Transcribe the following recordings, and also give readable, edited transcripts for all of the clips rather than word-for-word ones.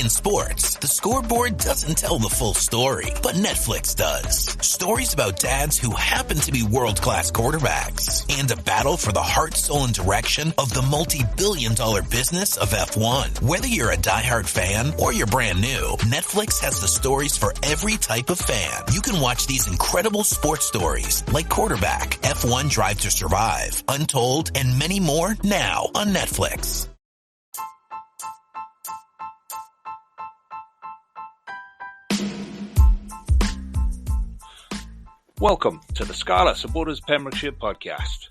In sports, the scoreboard doesn't tell the full story, but Netflix does. Stories about dads who happen to be world-class quarterbacks and a battle for the heart, soul, and direction of the multi-billion-dollar business of F1. Whether you're a diehard fan or you're brand new, Netflix has the stories for every type of fan. You can watch these incredible sports stories like Quarterback, F1 Drive to Survive, Untold, and many more now on Netflix. Welcome to the Scarlets Supporters Pembrokeshire podcast.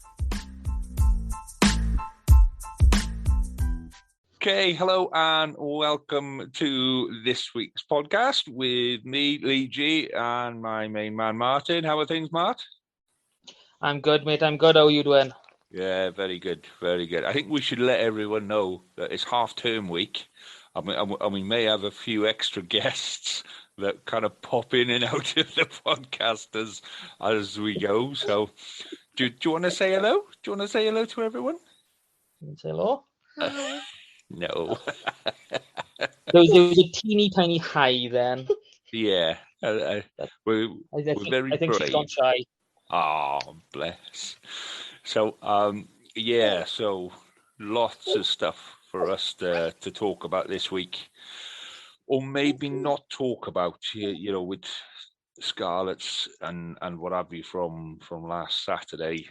Okay, hello and welcome to this week's podcast with me, Lee G, and my main man, Martin. How are things, Mart? I'm good, mate. I'm good. How are you doing? Yeah, very good, very good. I think we should let everyone know that it's half-term week, and we may have a few extra guests that kind of pop in and out of the podcast as we go. So, do you want to say hello? Do you want to say hello to everyone? Say hello? No. There was a teeny tiny hi then. Yeah. We're very I think brave. she's gone shy. Oh, bless. So, so lots of stuff for us to talk about this week. Or maybe not talk about, with Scarlets and what have you from last Saturday,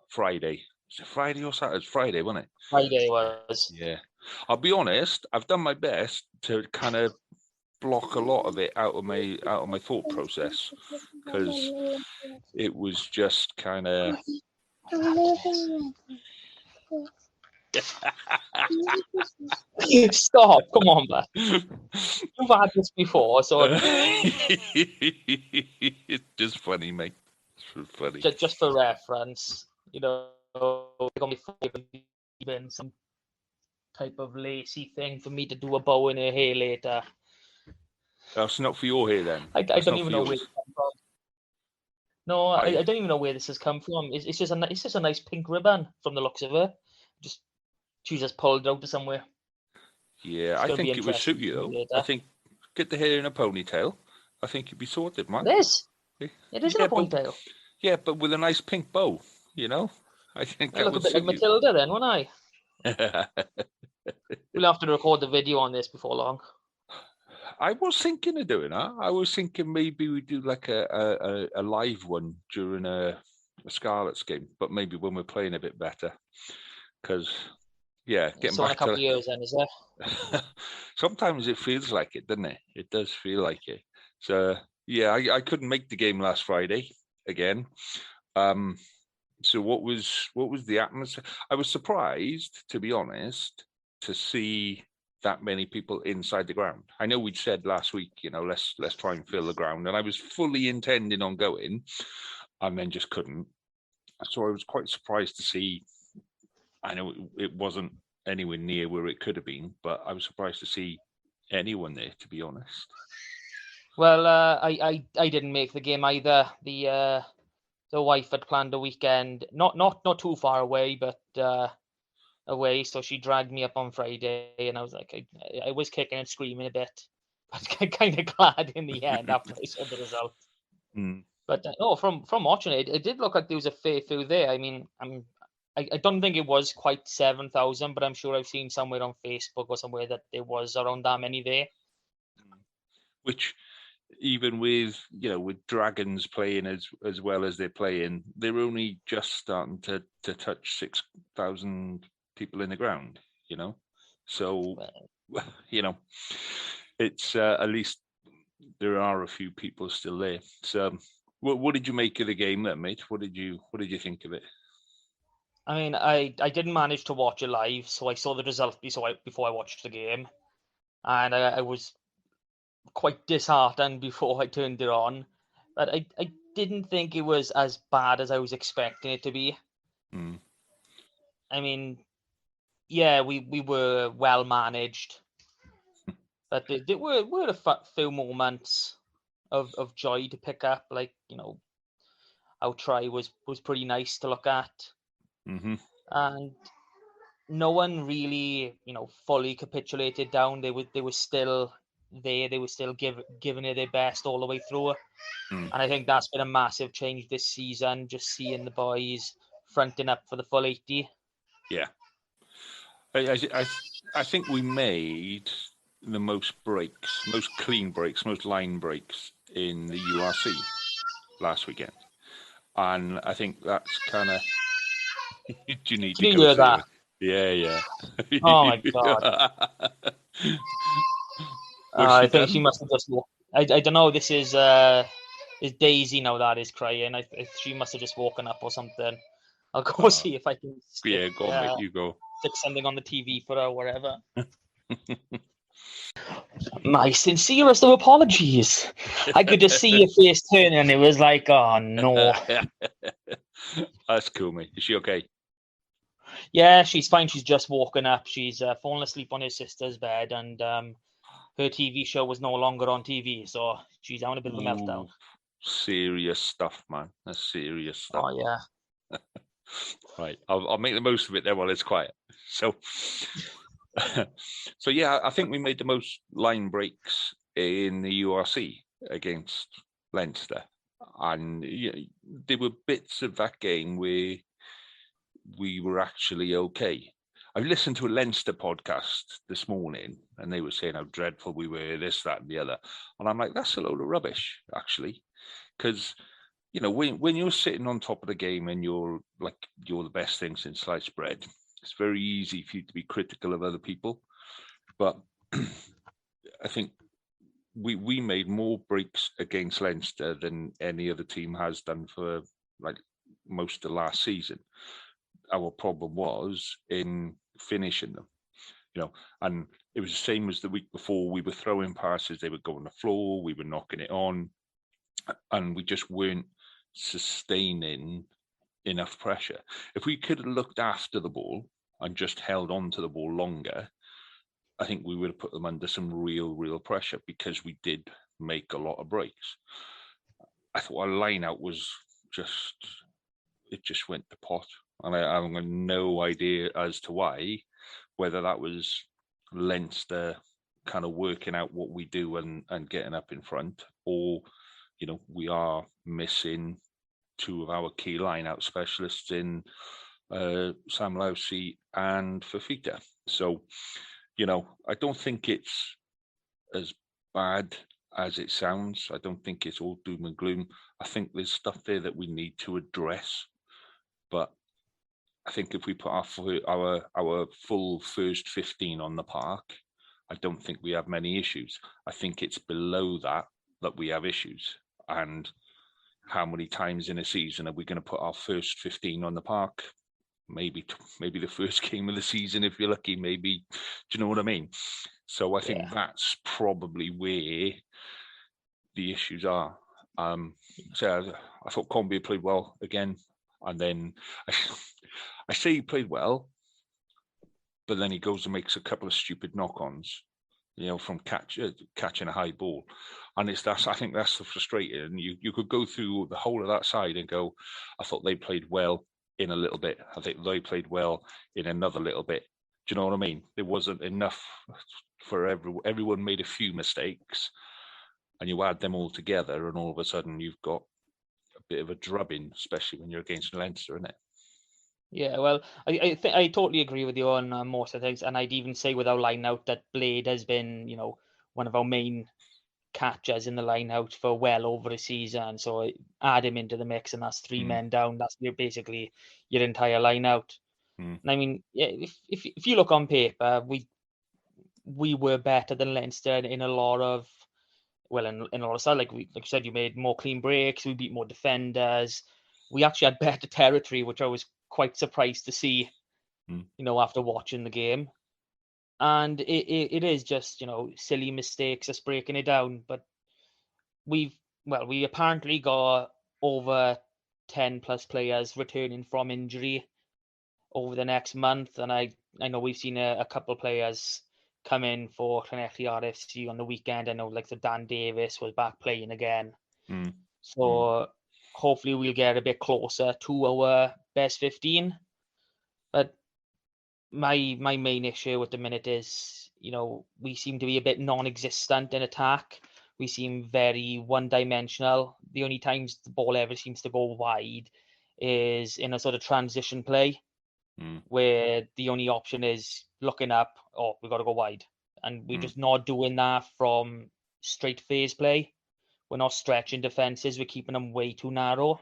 Friday. Was it Friday or Saturday? It's Friday, wasn't it? Friday was. Yeah. I'll be honest, I've done my best to kind of block a lot of it out of my thought process, because it was just kind of... Stop! Come on, man. You've had this before, so it's just funny, mate. It's funny. Just for reference, even some type of lacy thing for me to do a bow in her hair later. That's not for your hair, then. I don't even know where it come from. No, I don't even know where this has come from. It's just a nice pink ribbon from the looks of it. She just pulled it out of somewhere. Yeah, I think it would suit you, though. Later. I think get the hair in a ponytail. I think you'd be sorted, man. It is in a ponytail. But with a nice pink bow, I think that would look a bit like suit Matilda then, won't I? We'll have to record the video on this before long. I was thinking of doing that. I was thinking maybe we do like a live one during a Scarlets game, but maybe when we're playing a bit better. Because, getting so back in a couple of years then, is there? Sometimes it feels like it, doesn't it? It does feel like it. So, I couldn't make the game last Friday again. So what was the atmosphere? I was surprised, to be honest, to see that many people inside the ground. I know we'd said last week, let's try and fill the ground, and I was fully intending on going, and then just couldn't. So I was quite surprised to see. I know it wasn't anywhere near where it could have been, but I was surprised to see anyone there, to be honest. Well, I didn't make the game either. The wife had planned a weekend, not too far away, but away. So she dragged me up on Friday, and I was like, I was kicking and screaming a bit, but kind of glad in the end after I saw the result. Mm. But from watching it, it did look like there was a fair few there. I mean, I don't think it was quite 7,000, but I'm sure I've seen somewhere on Facebook or somewhere that there was around that many there. Which, even with Dragons playing as well as they're playing, they're only just starting to touch 6,000 people in the ground. So it's at least there are a few people still there. So, what did you make of the game then, mate? What did you think of it? I mean, I didn't manage to watch it live, so I saw the result before I watched the game, and I was quite disheartened before I turned it on. But I didn't think it was as bad as I was expecting it to be. Mm. I mean, we were well managed, but there were a few moments of joy to pick up. Like, our try was pretty nice to look at. Mm-hmm. And no one really, fully capitulated down. They were still there. They were still giving it their best all the way through. Mm. And I think that's been a massive change this season, just seeing the boys fronting up for the full 80. Yeah. I think we made the most breaks, most clean breaks, most line breaks in the URC last weekend. And I think that's kind of... Do you need to Can you go hear see that? it? Yeah. Oh my God. I think she must have just I don't know. This is Daisy now that is crying. She must have just woken up or something. I'll go see if I can Yeah, go on, mate. You go. stick something on the TV for her or whatever. My sincerest of apologies. I could just see your face turning and it was like, oh no. That's cool, mate. Is she okay? Yeah, she's fine. She's just woken up. She's fallen asleep on her sister's bed, and her TV show was no longer on TV, so she's having a bit of a meltdown. Serious stuff, man. That's serious stuff. Oh yeah. Right, I'll make the most of it there while it's quiet. So, yeah, I think we made the most line breaks in the URC against Leinster, and there were bits of that game where we were actually okay. I listened to a Leinster podcast this morning, and they were saying how dreadful we were, this, that, and the other, and I'm like, that's a load of rubbish, actually, because when you're sitting on top of the game and you're the best thing since sliced bread, it's very easy for you to be critical of other people. But I think we made more breaks against Leinster than any other team has done for most of last season. Our problem was in finishing them, and it was the same as the week before. We were throwing passes, they would go on the floor, we were knocking it on, and we just weren't sustaining enough pressure. If we could have looked after the ball and just held on to the ball longer, I think we would have put them under some real pressure, because we did make a lot of breaks. I thought our line out was it just went to pot. And I've got no idea as to why, whether that was Leinster kind of working out what we do and getting up in front, or, we are missing two of our key line-out specialists in Sam Lousy and Fafita. So, I don't think it's as bad as it sounds. I don't think it's all doom and gloom. I think there's stuff there that we need to address, but I think if we put our full first 15 on the park, I don't think we have many issues. I think it's below that we have issues. And how many times in a season are we going to put our first 15 on the park? Maybe the first game of the season, if you're lucky. Maybe, do you know what I mean? So I think that's probably where the issues are. So I thought Combi played well again, and then I say he played well, but then he goes and makes a couple of stupid knock-ons, from catching a high ball. And I think that's the frustrating. And you could go through the whole of that side and go, I thought they played well in a little bit. I think they played well in another little bit. Do you know what I mean? There wasn't enough for everyone made a few mistakes, and you add them all together, and all of a sudden you've got a bit of a drubbing, especially when you're against Leinster, isn't it? Yeah, well, I totally agree with you on most of the things, and I'd even say with our line out that Blade has been, one of our main catchers in the line out for well over a season. So add him into the mix, and that's three men down. That's basically your entire line out. And I mean, if you look on paper, we were better than Leinster in a lot of stuff. Like you said, you made more clean breaks. We beat more defenders. We actually had better territory, which I was quite surprised to see, after watching the game. And it is just, silly mistakes, us breaking it down. But we apparently got over 10 plus players returning from injury over the next month. And I know we've seen a couple of players come in for Llanelli RFC on the weekend. I know so Dan Davis was back playing again. So hopefully we'll get a bit closer to our best 15. But my main issue at the minute is, we seem to be a bit non-existent in attack. We seem very one-dimensional. The only times the ball ever seems to go wide is in a sort of transition play, where the only option is looking up, oh, we've got to go wide. And we're just not doing that from straight phase play. We're not stretching defences. We're keeping them way too narrow.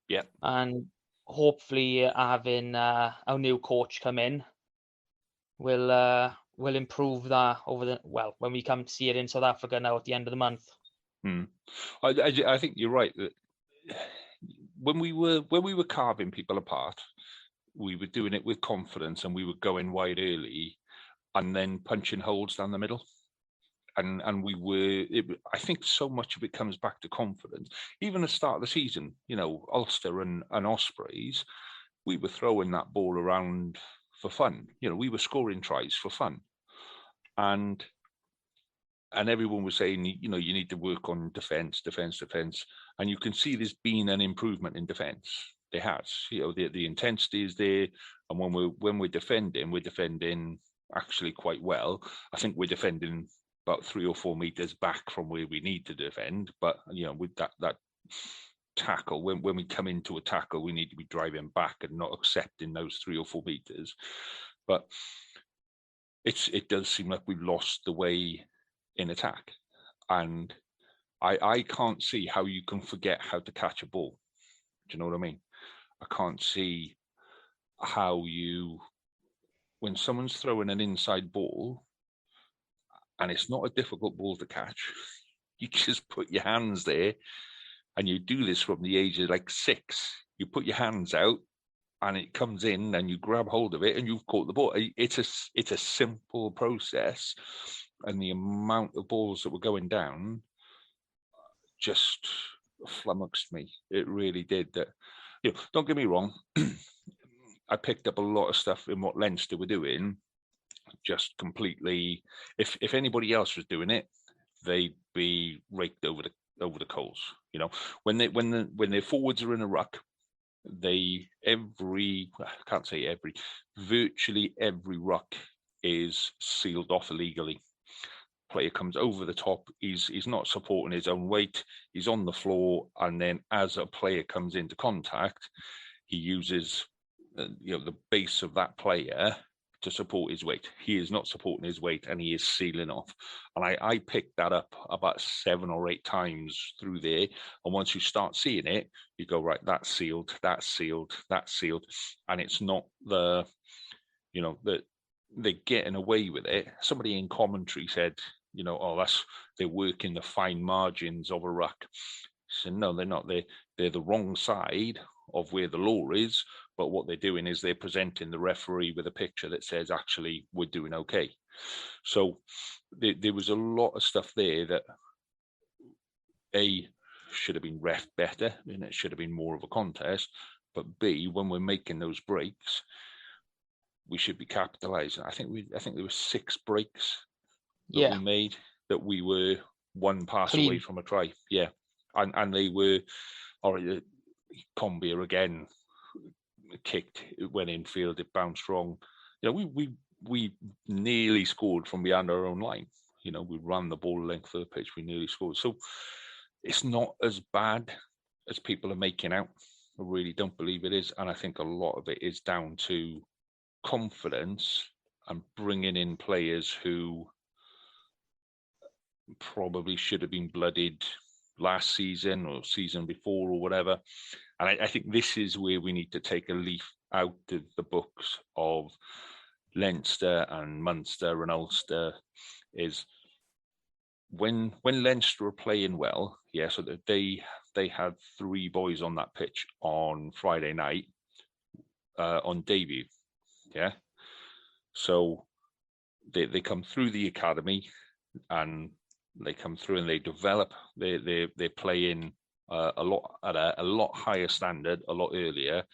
Yeah. And hopefully having our new coach come in will improve that when we come to see it in South Africa now at the end of the month. I think you're right that when we were carving people apart, we were doing it with confidence and we were going wide early and then punching holes down the middle. And I think so much of it comes back to confidence. Even at the start of the season, Ulster and Ospreys, we were throwing that ball around for fun. We were scoring tries for fun. And everyone was saying, you need to work on defence. And you can see there's been an improvement in defence. There has. The intensity is there. And when we're defending actually quite well. I think we're defending about 3 or 4 meters back from where we need to defend. But, with that tackle, when we come into a tackle, we need to be driving back and not accepting those 3 or 4 meters. But it does seem like we've lost the way in attack. And I can't see how you can forget how to catch a ball. Do you know what I mean? I can't see how when someone's throwing an inside ball, and it's not a difficult ball to catch, you just put your hands there, and you do this from the age of like 6. You put your hands out, and it comes in, and you grab hold of it, and you've caught the ball. It's a simple process, and the amount of balls that were going down just flummoxed me. It really did. That, don't get me wrong. I picked up a lot of stuff in what Leinster were doing, just completely. If anybody else was doing it, they'd be raked over the coals. When their forwards are in a ruck, virtually every ruck is sealed off illegally. Player comes over the top, he's not supporting his own weight, he's on the floor, and then as a player comes into contact, he uses the base of that player to support his weight. He is not supporting his weight, and he is sealing off. And I picked that up about 7 or 8 times through there. And once you start seeing it, you go, right, that's sealed, and it's not they're getting away with it. Somebody in commentary said, they're working the fine margins of a ruck. So no, they're not. They're the wrong side of where the law is, but what they're doing is they're presenting the referee with a picture that says, actually, we're doing okay. So there was a lot of stuff there that A, should have been ref better, and it should have been more of a contest, but B, when we're making those breaks, we should be capitalising. I think there were 6 breaks that we made that we were 1 pass away from a try. Yeah. And they were, Combier again kicked, it went infield, it bounced wrong. We nearly scored from behind our own line. We ran the ball length of the pitch, we nearly scored. So it's not as bad as people are making out. I really don't believe it is. And I think a lot of it is down to confidence and bringing in players who probably should have been blooded last season or season before or whatever. And I think this is where we need to take a leaf out of the books of Leinster and Munster and Ulster, is when Leinster are playing well, so that they had 3 boys on that pitch on Friday night on debut. Yeah. So they come through the academy and they come through and they develop. They're playing a lot at a lot higher standard a lot earlier.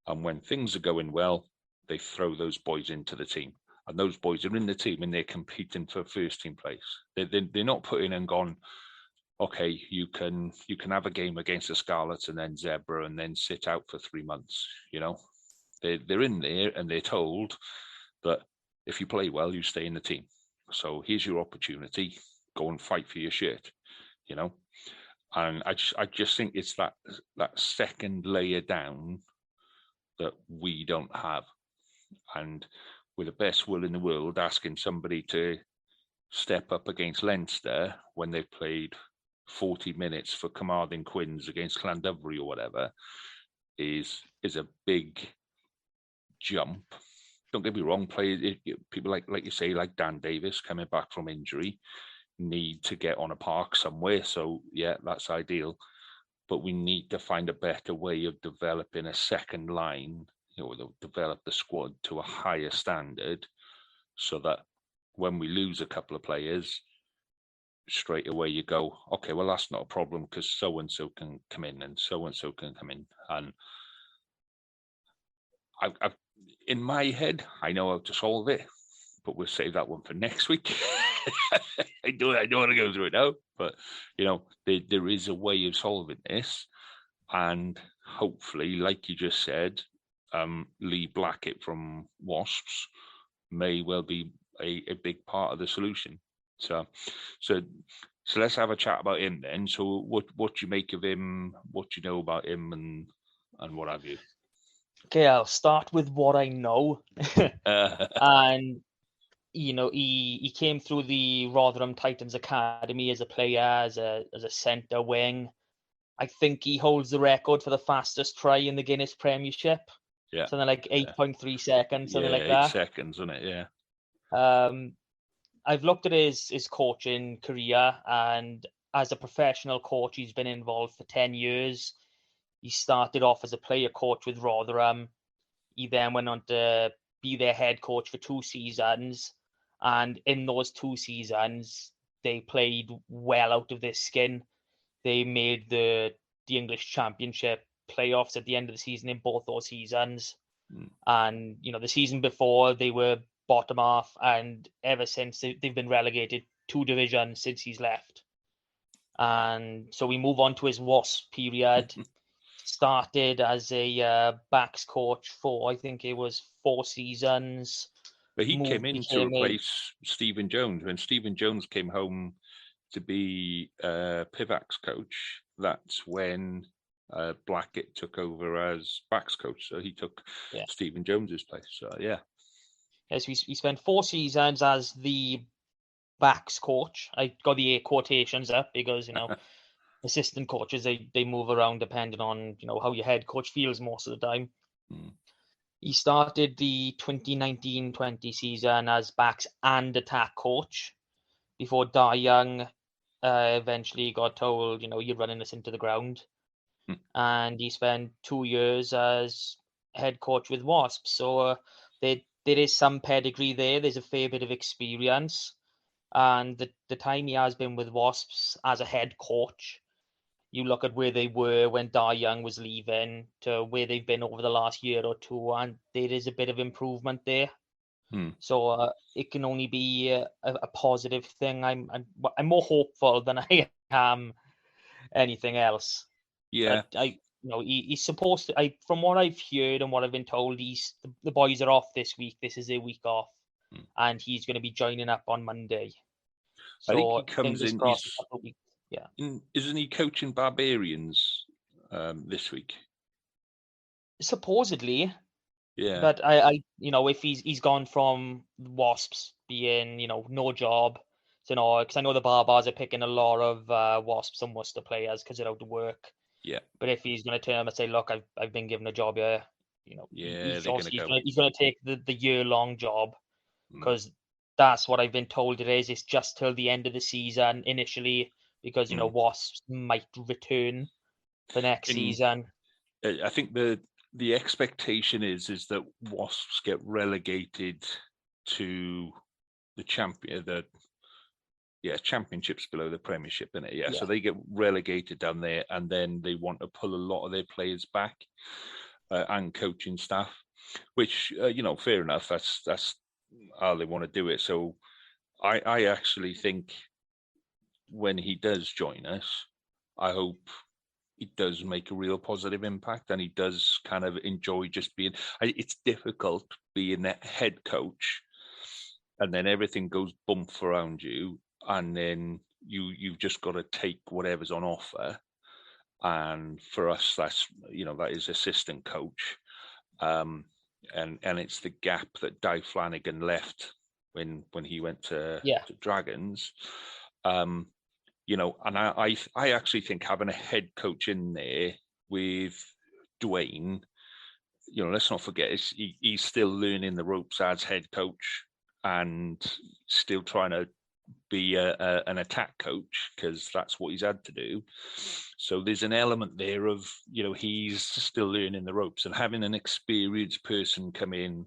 And when things are going well, they throw those boys into the team. And those boys are in the team and they're competing for first team place. They're not putting and gone, okay, you can have a game against the Scarlets and then Zebra and then sit out for 3 months. They're in there and they're told, that if you play well, you stay in the team. So here's your opportunity. Go and fight for your shirt, you know. And I just think it's that second layer down that we don't have. And with the best will in the world, asking somebody to step up against Leinster when they've played 40 minutes for Carmarthen Quins against Llandudno or whatever is a big jump. Don't get me wrong, people like you say, like Dan Davis coming back from injury, need to get on a park somewhere. So yeah, that's ideal. But we need to find a better way of developing a second line, develop the squad to a higher standard so that when we lose a couple of players, straight away you go, okay, well, that's not a problem because so-and-so can come in and so-and-so can come in. And I've in my head, I know how to solve it, but we'll save that one for next week. I don't want to go through it now, but there is a way of solving this, and hopefully, like you just said, Lee Blackett from Wasps may well be a big part of the solution. So let's have a chat about him then. So what do you make of him? What do you know about him, and what have you? Okay, I'll start with what I know. And he came through the Rotherham Titans Academy as a player, as a centre wing. I think he holds the record for the fastest try in the Guinness Premiership. Yeah, something like 8.3 seconds, something like that. 8 seconds, isn't it? Yeah. I've looked at his coaching career, and as a professional coach, he's been involved for 10 years. He started off as a player coach with Rotherham. He then went on to be their head coach for 2 seasons. And in those 2 seasons, they played well out of their skin. They made the English Championship playoffs at the end of the season in both those seasons. And, the season before, they were bottom half. And ever since, they've been relegated 2 divisions since he's left. And so we move on to his Wasp period. Started as a backs coach for, I think it was 4 seasons. But he came in to replace Stephen Jones. When Stephen Jones came home to be Pivac's coach, that's when Blackett took over as backs coach. So he took Stephen Jones's place. So yeah. Yes, he spent 4 seasons as the backs coach. I got the 8 quotations up because, assistant coaches, they move around depending on, how your head coach feels most of the time. He started the 2019-20 season as backs and attack coach before Dar Young eventually got told, you're running us into the ground. And he spent 2 years as head coach with Wasps. So there is some pedigree there. There's a fair bit of experience. And the time he has been with Wasps as a head coach, you look at where they were when Dar Young was leaving to where they've been over the last year or two, and there is a bit of improvement there. So it can only be a positive thing. I'm more hopeful than I am anything else. Yeah, he's supposed to. From what I've heard and what I've been told, the boys are off this week. This is their week off, and he's going to be joining up on Monday. So I think he comes in. Yeah. Isn't he coaching Barbarians this week? Supposedly. Yeah. But I if he's gone from Wasps being, no job to because I know the Barbars are picking a lot of Wasps and Worcester players because they're out of work. Yeah. But if he's going to turn and say, look, I've been given a job here, he's going to take the year-long job because that's what I've been told it is. It's just till the end of the season initially because, Wasps might return for next season. I think the expectation is that Wasps get relegated to the championships below the Premiership, innit? Yeah. So they get relegated down there, and then they want to pull a lot of their players back and coaching staff, which fair enough. That's how they want to do it. So I actually think when he does join us, I hope he does make a real positive impact, and he does kind of enjoy just being. It's difficult being a head coach, and then everything goes bump around you, and then you've just got to take whatever's on offer. And for us, that's that is assistant coach, and it's the gap that Di Flanagan left when he went to Dragons. And I actually think having a head coach in there with Dwayne, let's not forget he's still learning the ropes as head coach and still trying to be an attack coach, because that's what he's had to do. So there's an element there of he's still learning the ropes, and having an experienced person come in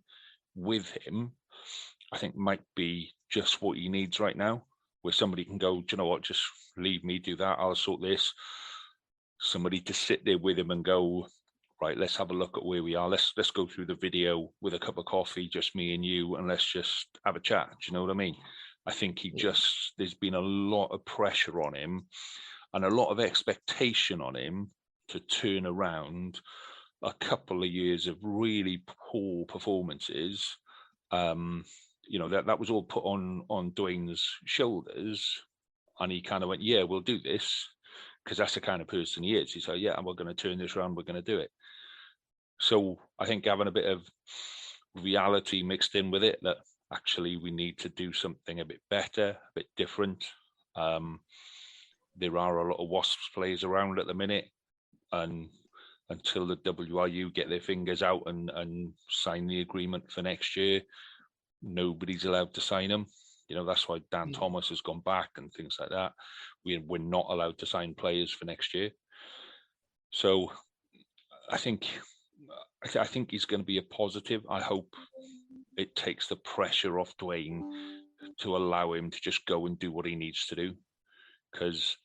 with him, I think might be just what he needs right now, where somebody can go, do you know what, just leave me do that, I'll sort this. Somebody to sit there with him and go, right, let's have a look at where we are. Let's go through the video with a cup of coffee, just me and you, and let's just have a chat. Do you know what I mean? I think there's been a lot of pressure on him and a lot of expectation on him to turn around a couple of years of really poor performances. That was all put on Dwayne's shoulders, and he kind of went, yeah, we'll do this, because that's the kind of person he is. He said, yeah, and we're going to turn this around, we're going to do it. So I think having a bit of reality mixed in with it, that actually we need to do something a bit better, a bit different. There are a lot of Wasps players around at the minute, and until the WRU get their fingers out and sign the agreement for next year, nobody's allowed to sign them. That's why Dan Thomas has gone back and things like that. We're not allowed to sign players for next year. So I think he's going to be a positive. I hope it takes the pressure off Dwayne to allow him to just go and do what he needs to do, because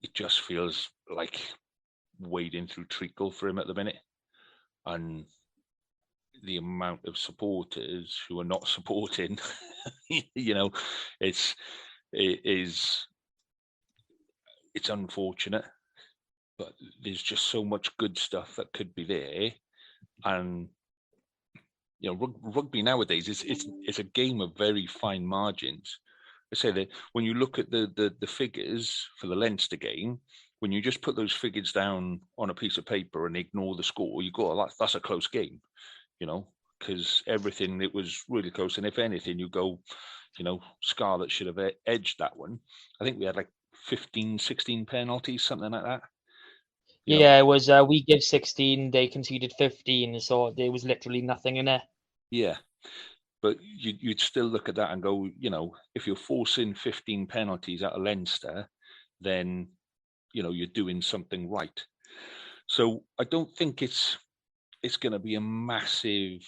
it just feels like wading through treacle for him at the minute. And the amount of supporters who are not supporting, it's unfortunate, but there's just so much good stuff that could be there. And rugby nowadays it's a game of very fine margins. I say that when you look at the figures for the Leinster game, when you just put those figures down on a piece of paper and ignore the score, you go, that's a close game, because everything, it was really close. And if anything, you go, Scarlets should have edged that one. I think we had like 15, 16 penalties, something like that. It was, we give 16, they conceded 15, so there was literally nothing in it. Yeah. But you'd still look at that and go, if you're forcing 15 penalties out of Leinster, then, you're doing something right. So I don't think it's going to be a massive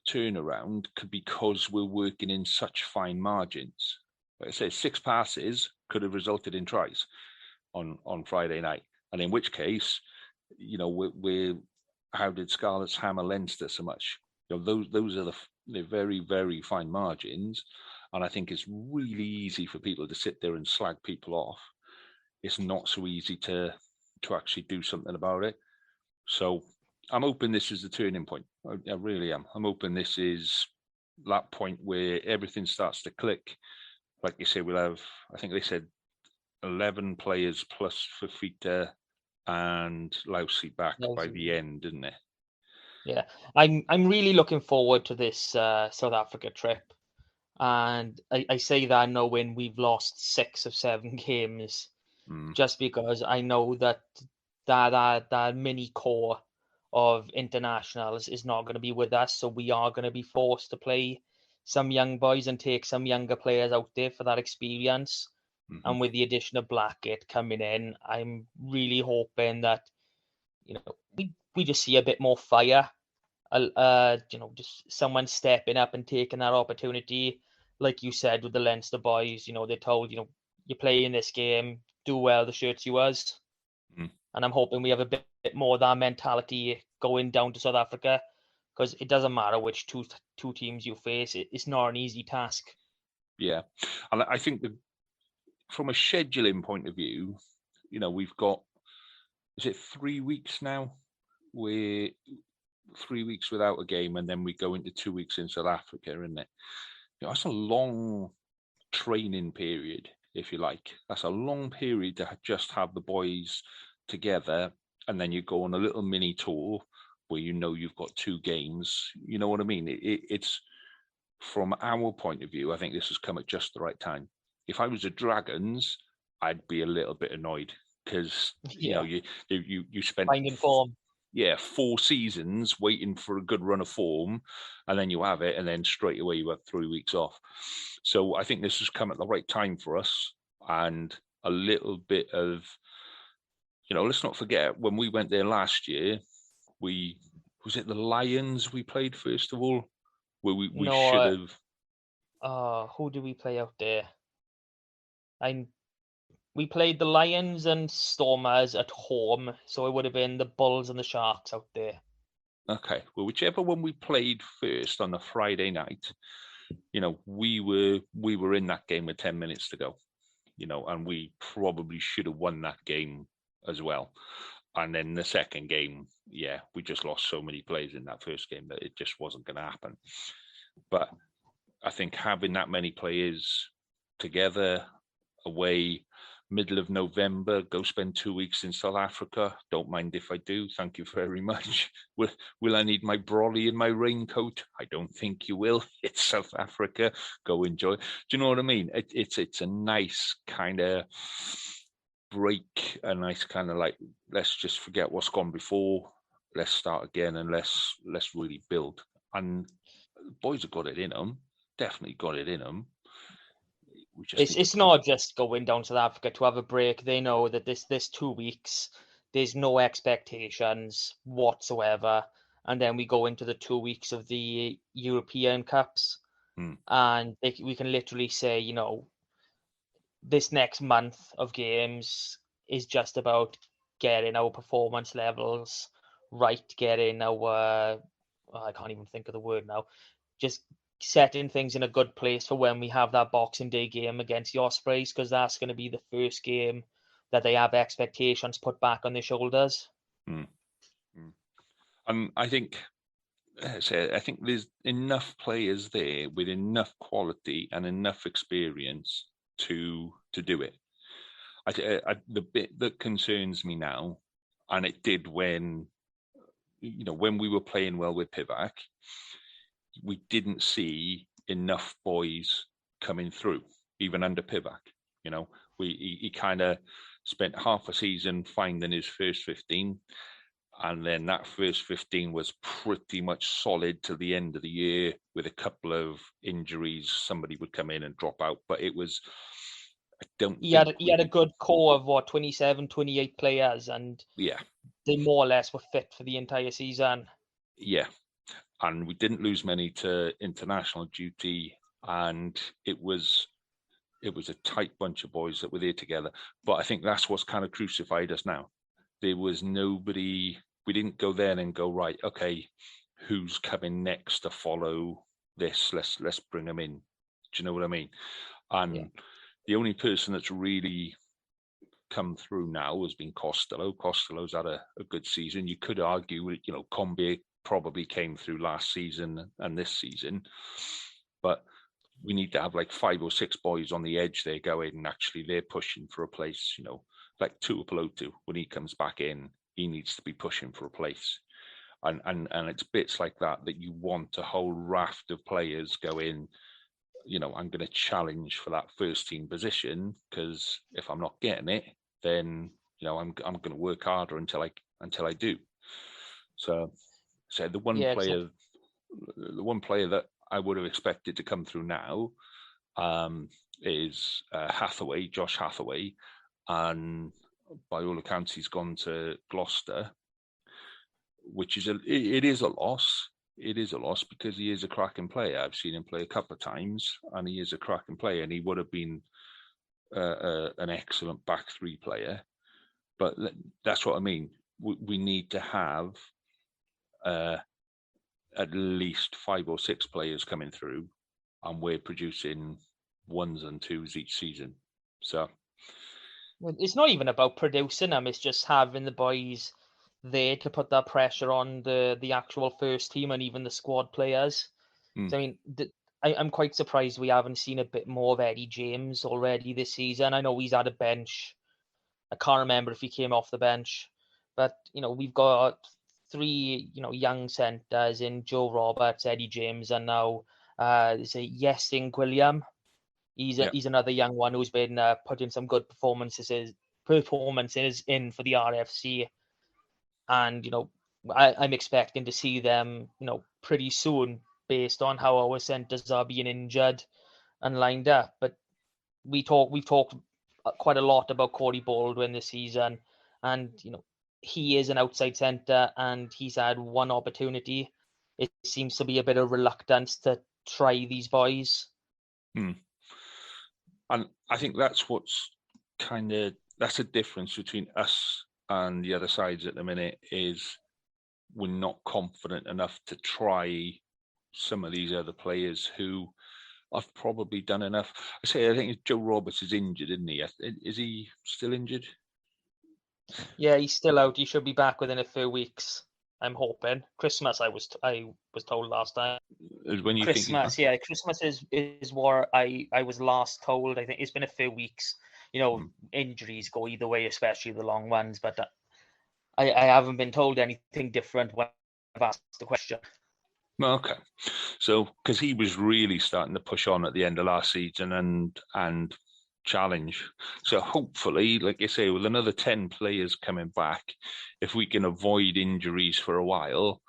turnaround, because we're working in such fine margins. Like I say, 6 passes could have resulted in tries on Friday night. And in which case, we're how did Scarlets hammer Leinster so much? Those are the very, very fine margins. And I think it's really easy for people to sit there and slag people off. It's not so easy to actually do something about it. So I'm hoping this is the turning point. I really am. I'm hoping this is that point where everything starts to click. Like you say, we'll have, I think they said 11 players plus Fafita and Lousy back by the end, didn't they? Yeah, I'm really looking forward to this South Africa trip. And I say that knowing we've lost 6 of 7 games, just because I know that mini core of internationals is not going to be with us. So we are going to be forced to play some young boys and take some younger players out there for that experience. Mm-hmm. And with the addition of Blackett coming in, I'm really hoping that, we just see a bit more fire. Just someone stepping up and taking that opportunity. Like you said, with the Leinster boys, they're told, you play in this game, do well, the shirt's yours. And I'm hoping we have a bit more of that mentality going down to South Africa, because it doesn't matter which two teams you face. It's not an easy task. Yeah. And I think that from a scheduling point of view, we've got is it 3 weeks now? We're 3 weeks without a game, and then we go into 2 weeks in South Africa, isn't it? That's a long training period, if you like. That's a long period to just have the boys together, and then you go on a little mini tour where you've got 2 games. You know what I mean? It's from our point of view, I think this has come at just the right time. If I was the Dragons, I'd be a little bit annoyed because you spent finding form. 4 seasons waiting for a good run of form, and then you have it, and then straight away you have 3 weeks off. So I think this has come at the right time for us, and a little bit of, let's not forget when we went there last year, was it the Lions we played first of all, where we should have. Who did we play out there? We played the Lions and Stormers at home, so it would have been the Bulls and the Sharks out there. Okay, well, whichever one we played first on the Friday night, we were in that game with 10 minutes to go, and we probably should have won that game as well. And then the second game, we just lost so many players in that first game that it just wasn't going to happen. But I think having that many players together away, middle of November, go spend 2 weeks in South Africa. Don't mind if I do. Thank you very much. Will I need my brolly and my raincoat? I don't think you will. It's South Africa. Go enjoy. Do you know what I mean? It's a nice kind of break, a nice kind of like, let's just forget what's gone before. Let's start again, and let's really build. And the boys have got it in them. Definitely got it in them. It's not just going down to South Africa to have a break. They know that this 2 weeks, there's no expectations whatsoever. And then we go into the 2 weeks of the European Cups. And we can literally say, this next month of games is just about getting our performance levels right, getting our, I can't even think of the word now, just setting things in a good place for when we have that Boxing Day game against the Ospreys, because that's going to be the first game that they have expectations put back on their shoulders. I think there's enough players there with enough quality and enough experience to do it. The bit that concerns me now, and it did when we were playing well with Pivac, we didn't see enough boys coming through, even under Pivac. He kind of spent half a season finding his first 15, and then that first 15 was pretty much solid till the end of the year with a couple of injuries. Somebody would come in and drop out, but it was, he had a good core of 27, 28 players, and they more or less were fit for the entire season. And we didn't lose many to international duty, and it was a tight bunch of boys that were there together. But I think that's what's kind of crucified us now. There was nobody. We didn't go there and go, right, okay, who's coming next to follow this? Let's bring them in. Do you know what I mean? And the only person that's really come through now has been Costello. Costello's had a good season. You could argue, Combe probably came through last season and this season, but we need to have like 5 or 6 boys on the edge there going, and actually they're pushing for a place, like Tuipulotu, when he comes back in, he needs to be pushing for a place. And it's bits like that you want a whole raft of players go in, I'm going to challenge for that first team position, because if I'm not getting it, then, I'm going to work harder until I do. So the one player that I would have expected to come through now is Josh Hathaway, and by all accounts he's gone to Gloucester, which is it is a loss. It is a loss because he is a cracking player. I've seen him play a couple of times, and he is a cracking player, and he would have been an excellent back 3 player. But that's what I mean. We need to have at least 5 or 6 players coming through, and we're producing 1s and 2s each season. So Well, it's not even about producing them. It's just having the boys there to put that pressure on the actual first team and even the squad players. So, I mean, I'm quite surprised we haven't seen a bit more of Eddie James already this season. I know he's had a bench. I can't remember if he came off the bench, but we've got three young centres in Joe Roberts, Eddie James, and now there's a Yesing William. He's another young one who's been putting some good performances in for the RFC, and I'm expecting to see them pretty soon based on how our centres are being injured and lined up. But we've talked quite a lot about Corey Baldwin this season, and he is an outside centre and he's had one opportunity. It seems to be a bit of reluctance to try these boys. And I think that's that's a difference between us and the other sides at the minute, is we're not confident enough to try some of these other players who have probably done enough. I think Joe Roberts is injured, isn't he? Is he still injured? Yeah, he's still out. He should be back within a few weeks, I'm hoping. Christmas, I was told last time. When you Christmas, Christmas is what I was last told. I think it's been a few weeks. Injuries go either way, especially the long ones. But I haven't been told anything different when I've asked the question. Okay, so because he was really starting to push on at the end of last season and challenge. So hopefully, like you say, with another 10 players coming back, if we can avoid injuries for a while,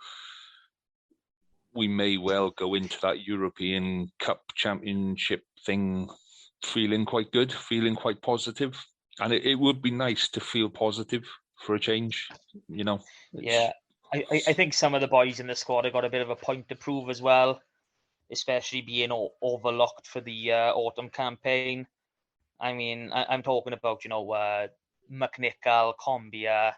we may well go into that European Cup Championship thing feeling quite good, feeling quite positive. And it would be nice to feel positive for a change, Yeah, I think some of the boys in the squad have got a bit of a point to prove as well, especially being overlooked for the autumn campaign. I mean, I'm talking about, McNichol, Combia.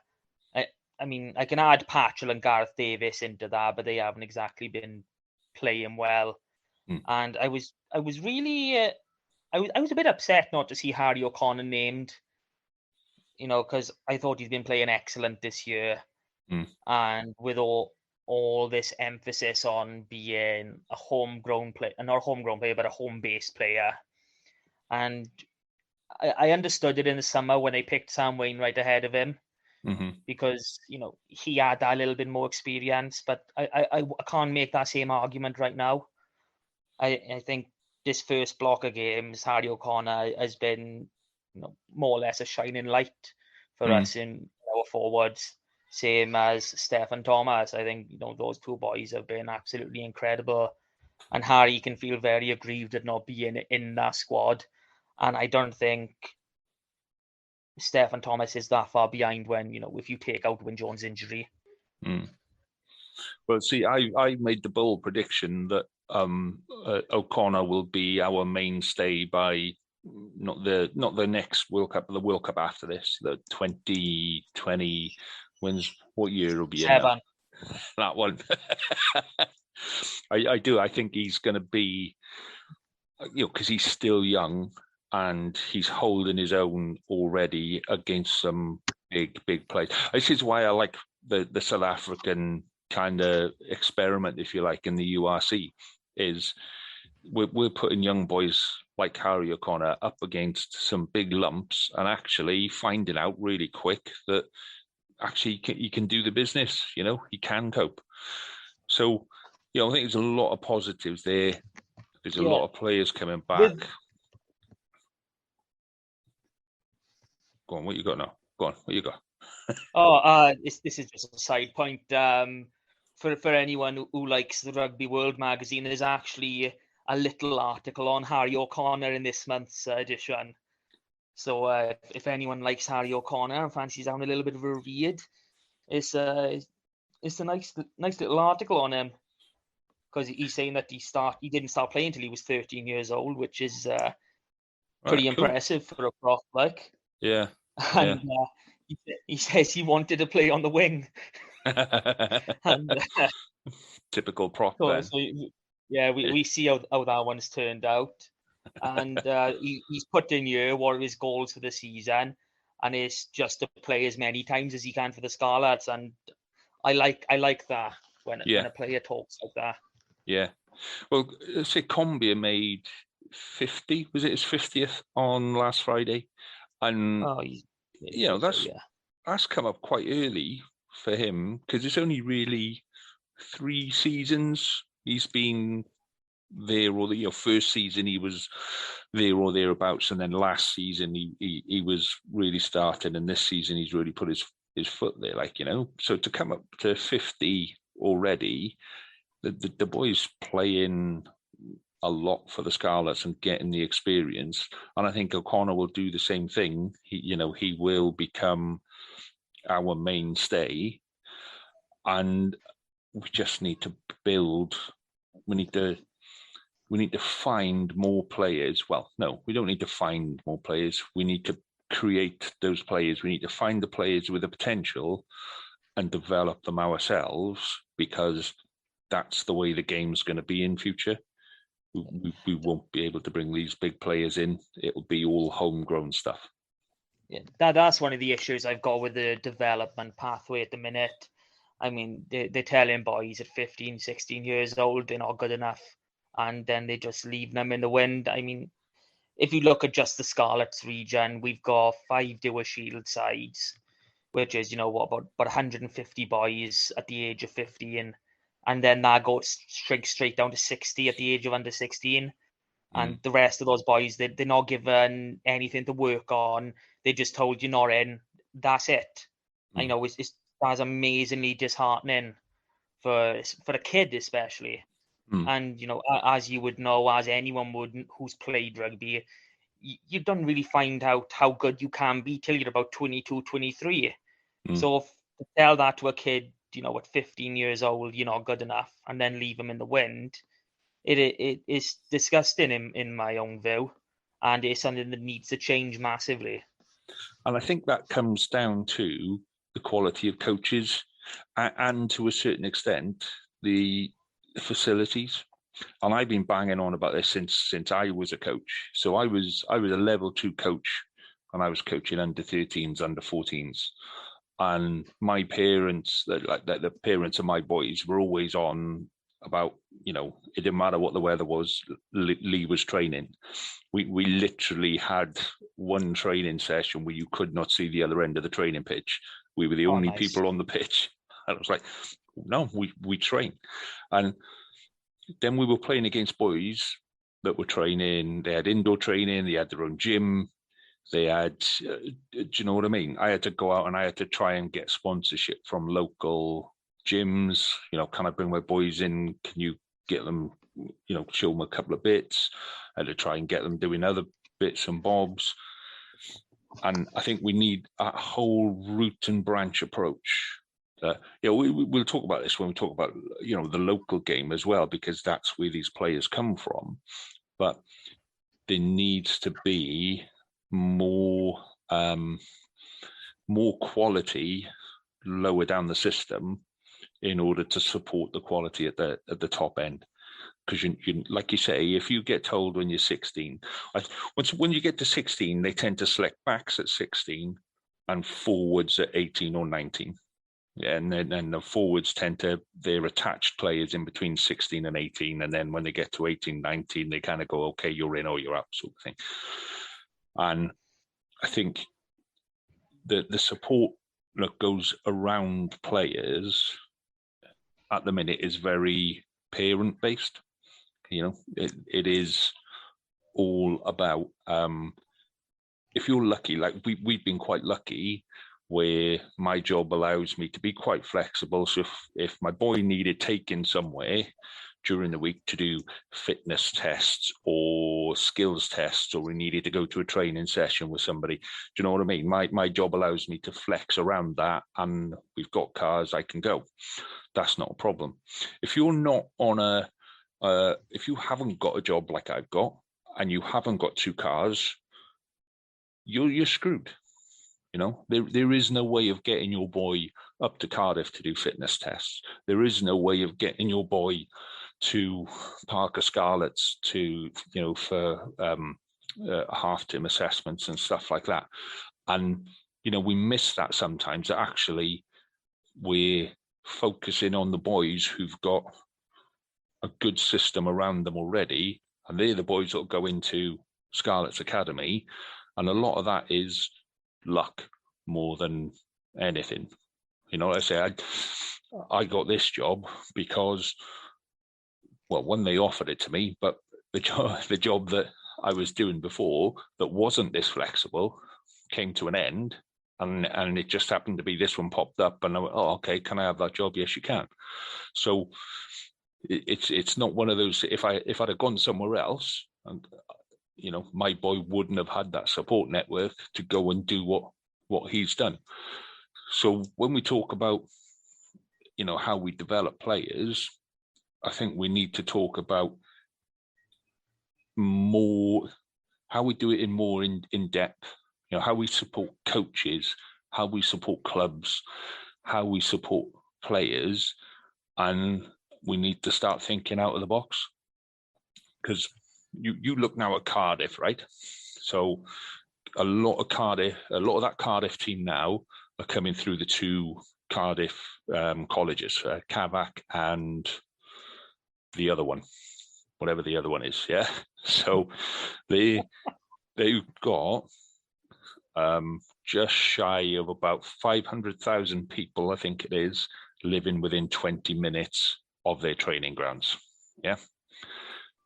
I mean, I can add Patchell and Gareth Davis into that, but they haven't exactly been playing well. And I was really, I was a bit upset not to see Harry O'Connor named, because I thought he's been playing excellent this year. And with all this emphasis on being a homegrown player, not a homegrown player, but a home-based player. And I understood it in the summer when they picked Sam Wainwright ahead of him, because he had that little bit more experience. But I can't make that same argument right now. I think this first block of games, Harry O'Connor has been more or less a shining light for us in our forwards, same as Stefan Thomas. I think those two boys have been absolutely incredible, and Harry can feel very aggrieved at not being in that squad. And I don't think Stefan Thomas is that far behind when, if you take out Wyn Jones' injury. Well, see, I made the bold prediction that O'Connor will be our mainstay by not the next World Cup, but the World Cup after this, the 2020. What year will be in that one? I do. I think he's going to be, because he's still young and he's holding his own already against some big players. This is why I like the South African kind of experiment, if you like, in the URC, is we're putting young boys like Harry O'Connor up against some big lumps and actually finding out really quick that actually he can do the business, he can cope. So, I think there's a lot of positives there. There's a lot of players coming back. Go on, what you got now? Go on, what you got? This is just a side point. For anyone who likes the Rugby World magazine, there's actually a little article on Harry O'Connor in this month's edition. So if anyone likes Harry O'Connor and fancies having a little bit of a read, it's a nice little article on him, because he's saying that he didn't start playing until he was 13 years old, which is pretty impressive for a prop, like. Yeah. And he says he wanted to play on the wing. And, typical prop then. So, we see how that one's turned out. And he's put in here what are his goals for the season. and is just to play as many times as he can for the Scarlets. And I like that when a player talks like that. Yeah. Well, let's say Combia made 50. Was it his 50th on last Friday? And that's come up quite early for him, because it's only really 3 seasons he's been there, or first season he was there or thereabouts, and then last season he was really starting, and this season he's really put his foot there, so to come up to 50 already, the boy's playing a lot for the Scarlets and getting the experience, and I think O'Connor will do the same thing. He will become our mainstay, and we just need to build. We need to find more players. Well, no, we don't need to find more players. We need to create those players. We need to find the players with the potential and develop them ourselves, because that's the way the game's going to be in future. We won't be able to bring these big players in. It'll be all homegrown stuff. Yeah, that's one of the issues I've got with the development pathway at the minute. I mean, they're telling boys at 15, 16 years old they're not good enough, and then they just leave them in the wind. I mean, if you look at just the Scarlets region, we've got 5 Dewar Shield sides, which is, about 150 boys at the age of 15. And then that goes straight down to 60 at the age of under 16. And the rest of those boys, they're not given anything to work on. They're just told you're not in. That's it. I know that's amazingly disheartening for a kid, especially. And, as you would know, as anyone would who's played rugby, you don't really find out how good you can be till you're about 22, 23. So to tell that to a kid, at 15 years old, you're not good enough, and then leave them in the wind, it is disgusting in my own view, and it's something that needs to change massively. And I think that comes down to the quality of coaches, and to a certain extent, the facilities. And I've been banging on about this since I was a coach. So I was a level 2 coach, and I was coaching under 13s, under 14s. And my parents, the parents of my boys, were always on about, it didn't matter what the weather was, Lee was training. We literally had one training session where you could not see the other end of the training pitch. We were the only people on the pitch. And I was like, no, we train. And then we were playing against boys that were training. They had indoor training. They had their own gym. They had, do you know what I mean? I had to go out and I had to try and get sponsorship from local gyms. Can I bring my boys in? Can you get them, show them a couple of bits? I had to try and get them doing other bits and bobs. And I think we need a whole root and branch approach. We'll talk about this when we talk about, the local game as well, because that's where these players come from. But there needs to be more quality lower down the system in order to support the quality at the top end. Because you like you say, if you get told when you're 16, when you get to 16, they tend to select backs at 16 and forwards at 18 or 19. Yeah, and then the forwards they're attached players in between 16 and 18, and then when they get to 18, 19, they kind of go, okay, you're in or you're out, sort of thing. And I think the support that goes around players at the minute is very parent-based. It is all about, if you're lucky, like we've been quite lucky, where my job allows me to be quite flexible. So if my boy needed taken somewhere during the week to do fitness tests or skills tests, or we needed to go to a training session with somebody, do you know what I mean? My job allows me to flex around that, and we've got cars, I can go. That's not a problem. If you're not on if you haven't got a job like I've got, and you haven't got 2 cars, you're screwed. There is no way of getting your boy up to Cardiff to do fitness tests. There is no way of getting your boy to Parker Scarlets to, for half-term assessments and stuff like that. And we miss that sometimes, that actually we're focusing on the boys who've got a good system around them already, and they're the boys that'll go into Scarlets Academy, and a lot of that is luck more than anything. Like I say, I got this job because, well, when they offered it to me, but the job that I was doing before that wasn't this flexible came to an end, and it just happened to be this one popped up, and I went, oh, okay, can I have that job? Yes, you can. So it's not one of those, if I'd have gone somewhere else, and my boy wouldn't have had that support network to go and do what he's done. So when we talk about how we develop players, I think we need to talk about more how we do it in depth, how we support coaches, how we support clubs, how we support players, and we need to start thinking out of the box. Because you look now at Cardiff, right? So a lot of that Cardiff team now are coming through the two Cardiff colleges, Cavac and the other one, whatever the other one is. Yeah. So they've got just shy of about 500,000 people, I think it is, living within 20 minutes of their training grounds. Yeah.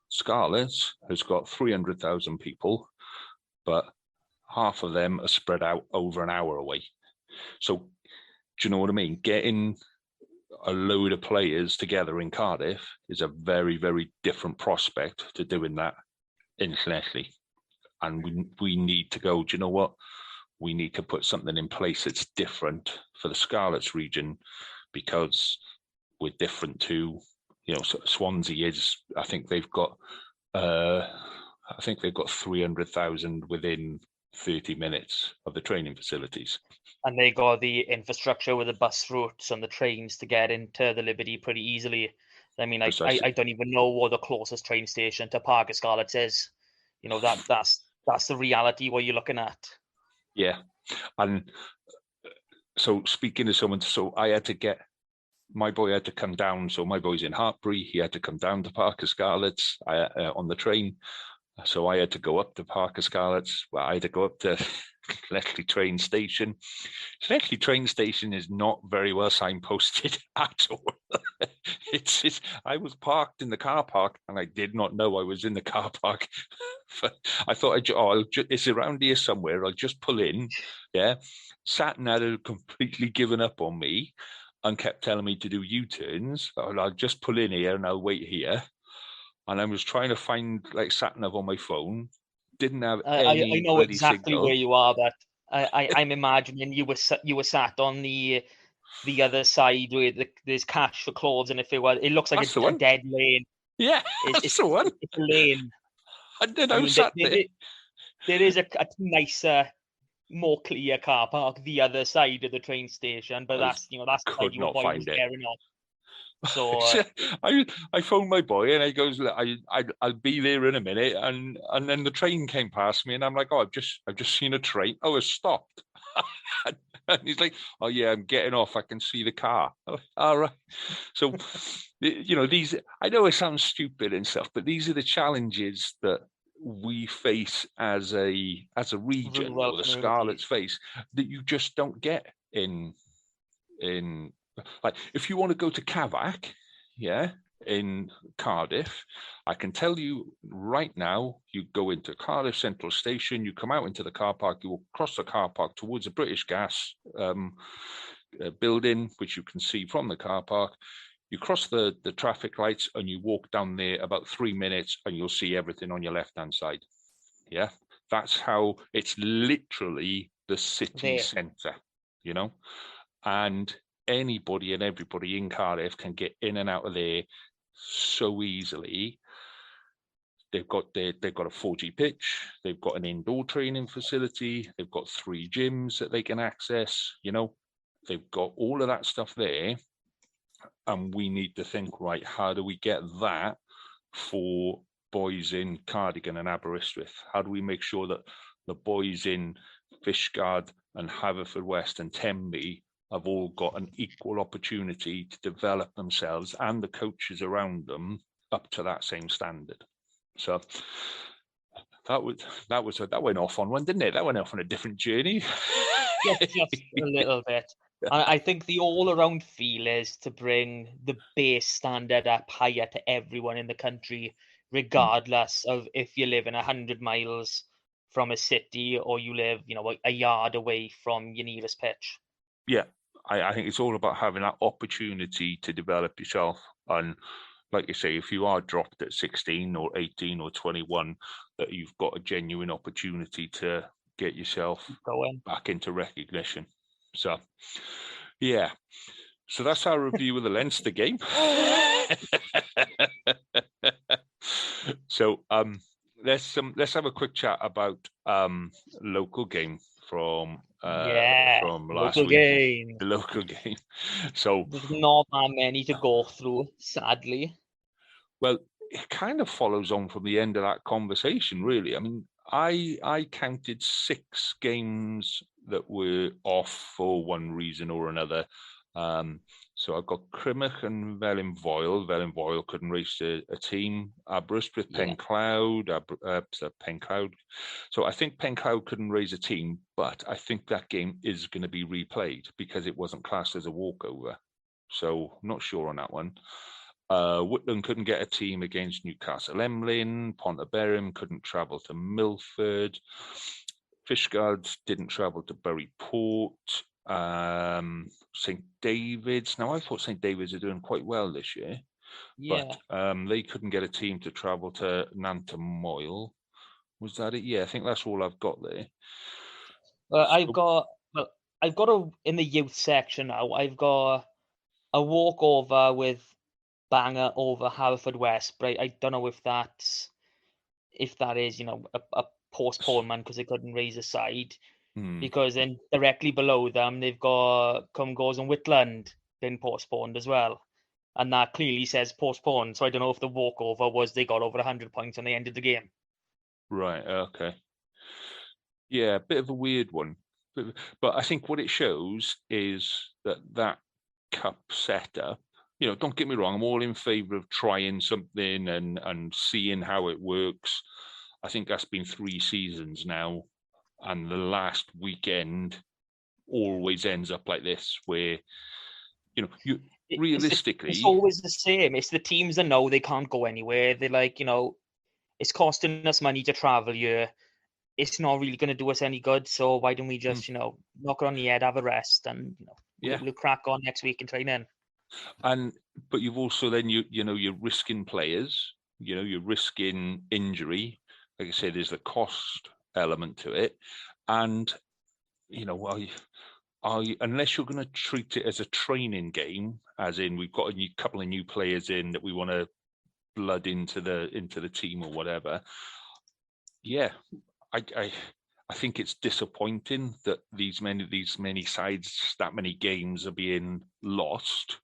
Scarlets has got 300,000 people, but half of them are spread out over an hour away. So do you know what I mean? Getting a load of players together in Cardiff is a very, very different prospect to doing that internationally. And we need to go, do you know what? We need to put something in place that's different for the Scarlets region, because we're different to, Swansea is, I think they've got 300,000 within 30 minutes of the training facilities. And they got the infrastructure with the bus routes and the trains to get into the Liberty pretty easily. I mean, I don't even know what the closest train station to Park of Scarlets is. That's the reality what you're looking at. Yeah. And so speaking to someone, my boy had to come down. So my boy's in Hartbury. He had to come down to Park of Scarlets on the train. So I had to go up to Park of Scarlets. Well, I had to go up to Lethley train station. Lethley train station is not very well signposted at all. I was parked in the car park, and I did not know I was in the car park. I thought, it's around here somewhere. I'll just pull in. Yeah. Sat-nav had completely given up on me and kept telling me to do U-turns. I'll just pull in here and I'll wait here. And I was trying to find sat-nav on my phone. Didn't have any. I know exactly signal. where you are, but I'm imagining you were sat on the other side where there's cash for clothes, and it looks like a dead lane. Yeah, that's the one. It's a lane. Sat there. There is a nicer, more clear car park the other side of the train station, but that's could not find it. So I phoned my boy, and he goes, "Look, I'll be there in a minute." And then the train came past me, and I'm like, "Oh, I've just seen a train. Oh, it's stopped." And he's like, "Oh yeah, I'm getting off. I can see the car." All right. So, these. I know it sounds stupid and stuff, but these are the challenges that we face as a region, or the Scarlets face, that you just don't get in. Like, if you want to go to Cavac, in Cardiff, I can tell you right now, you go into Cardiff Central Station, you come out into the car park, you walk across the car park towards the British Gas building, which you can see from the car park. You cross the traffic lights and you walk down there about 3 minutes, and you'll see everything on your left-hand side. Yeah, that's how it's literally the city centre, and anybody and everybody in Cardiff can get in and out of there so easily. They've got a 4G pitch. They've got an indoor training facility. They've got 3 gyms that they can access. They've got all of that stuff there, and we need to think, right, how do we get that for boys in Cardigan and Aberystwyth? How do we make sure that the boys in Fishguard and Haverfordwest and Tenby have all got an equal opportunity to develop themselves and the coaches around them up to that same standard. So that went off on one, didn't it? That went off on a different journey. Just a little bit. I think the all-around feel is to bring the base standard up higher to everyone in the country, regardless of if you live in 100 miles from a city or you live, a yard away from your nearest pitch. Yeah, I think it's all about having that opportunity to develop yourself. And like you say, if you are dropped at 16 or 18 or 21, that you've got a genuine opportunity to get yourself back into recognition. So, yeah. So that's our review of the Leinster game. So let's have a quick chat about local game from last week. Game. The local game. So there's not that many to go through, sadly. Well, it kind of follows on from the end of that conversation, really. I mean, I counted 6 games that were off for one reason or another. So I've got Crimmoch and Velin-Foyle. Velin-Foyle couldn't race a team. Aberystwyth, Pencloud. Pencloud. So I think Pencloud couldn't raise a team, but I think that game is going to be replayed because it wasn't classed as a walkover. So I'm not sure on that one. Whitland couldn't get a team against Newcastle Emlyn. Pontyberem couldn't travel to Milford. Fishguards didn't travel to Bury Port. St David's. Now, I thought St David's are doing quite well this year. Yeah. But they couldn't get a team to travel to Nantymoyle. Was that it? Yeah, I think that's all I've got there. I've got in the youth section now, I've got a walkover with Bangor over Haverfordwest, but I don't know if that is, a postponement because they couldn't raise a side. Because then directly below them, they've got Cumgores and Whitland been postponed as well. And that clearly says postponed. So I don't know if the walkover was they got over 100 points and they ended the game. Right, okay. Yeah, a bit of a weird one. But I think what it shows is that cup setup, don't get me wrong, I'm all in favour of trying something and seeing how it works. I think that's been 3 seasons now. And the last weekend always ends up like this, where, you realistically... It's always the same. It's the teams that know they can't go anywhere. They're like, it's costing us money to travel here. It's not really going to do us any good. So why don't we just, knock it on the head, have a rest, and, we'll crack on next week and train in. But you've also then, you're risking players, you're risking injury. Like I said, there's the cost element to it, and unless you're going to treat it as a training game, as in we've got a couple of new players in that we want to blood into the team or whatever. Yeah, I think it's disappointing that these many sides, that many games are being lost,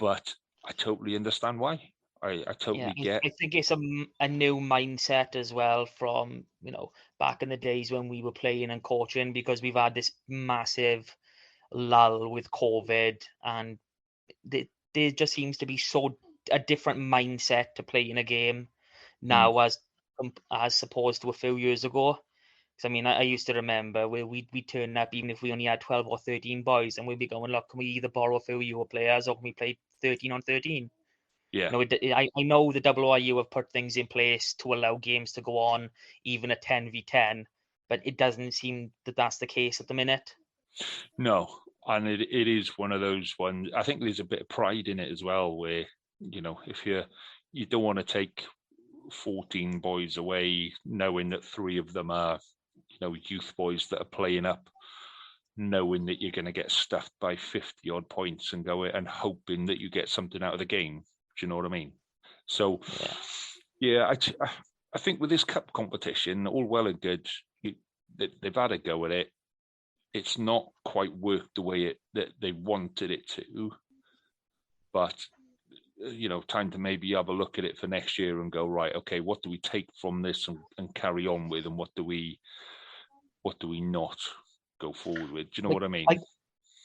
but I totally understand why. I totally get. I think it's a new mindset as well from, back in the days when we were playing and coaching, because we've had this massive lull with COVID, and there just seems to be a different mindset to playing a game now as opposed to a few years ago. Because I used to remember where we'd turn up even if we only had 12 or 13 boys, and we'd be going, look, can we either borrow a few of your players or can we play 13 on 13? Yeah, I know the WRU have put things in place to allow games to go on, even a 10v10, but it doesn't seem that that's the case at the minute. No, and it is one of those ones. I think there's a bit of pride in it as well, where if you don't want to take 14 boys away, knowing that 3 of them are youth boys that are playing up, knowing that you're going to get stuffed by 50 odd points and go and hoping that you get something out of the game. Do you know what I mean? So, yeah, I think with this cup competition, all well and good, they've had a go at it. It's not quite worked the way that they wanted it to, but time to maybe have a look at it for next year and go, right, okay, what do we take from this and carry on with, and what do we not? go forward with. Do you know Like, what I mean?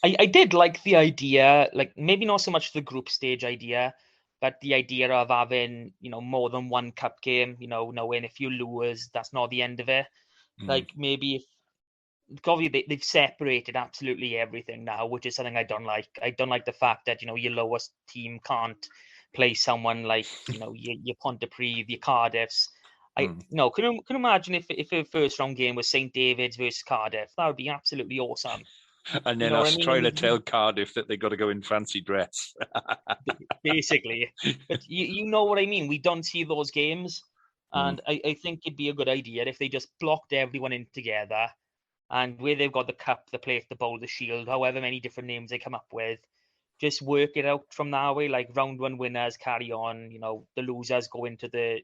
I did like the idea, like maybe not so much the group stage idea, but the idea of having, more than one cup game, knowing if you lose, that's not the end of it. Like maybe if obviously they've separated absolutely everything now, which is something I don't like. I don't like the fact that, your lowest team can't play someone like, your Pontypridd, your Cardiffs. No, can you imagine if a first round game was St. David's versus Cardiff? That would be absolutely awesome. And then You know what us I mean? trying to tell Cardiff that they got to go in fancy dress. Basically, but you know what I mean. We don't see those games, and I think it'd be a good idea if they just blocked everyone in together, and where they've got the cup, the plate, the bowl, the shield, however many different names they come up with, just work it out from that way. Like round one winners carry on, the losers go into the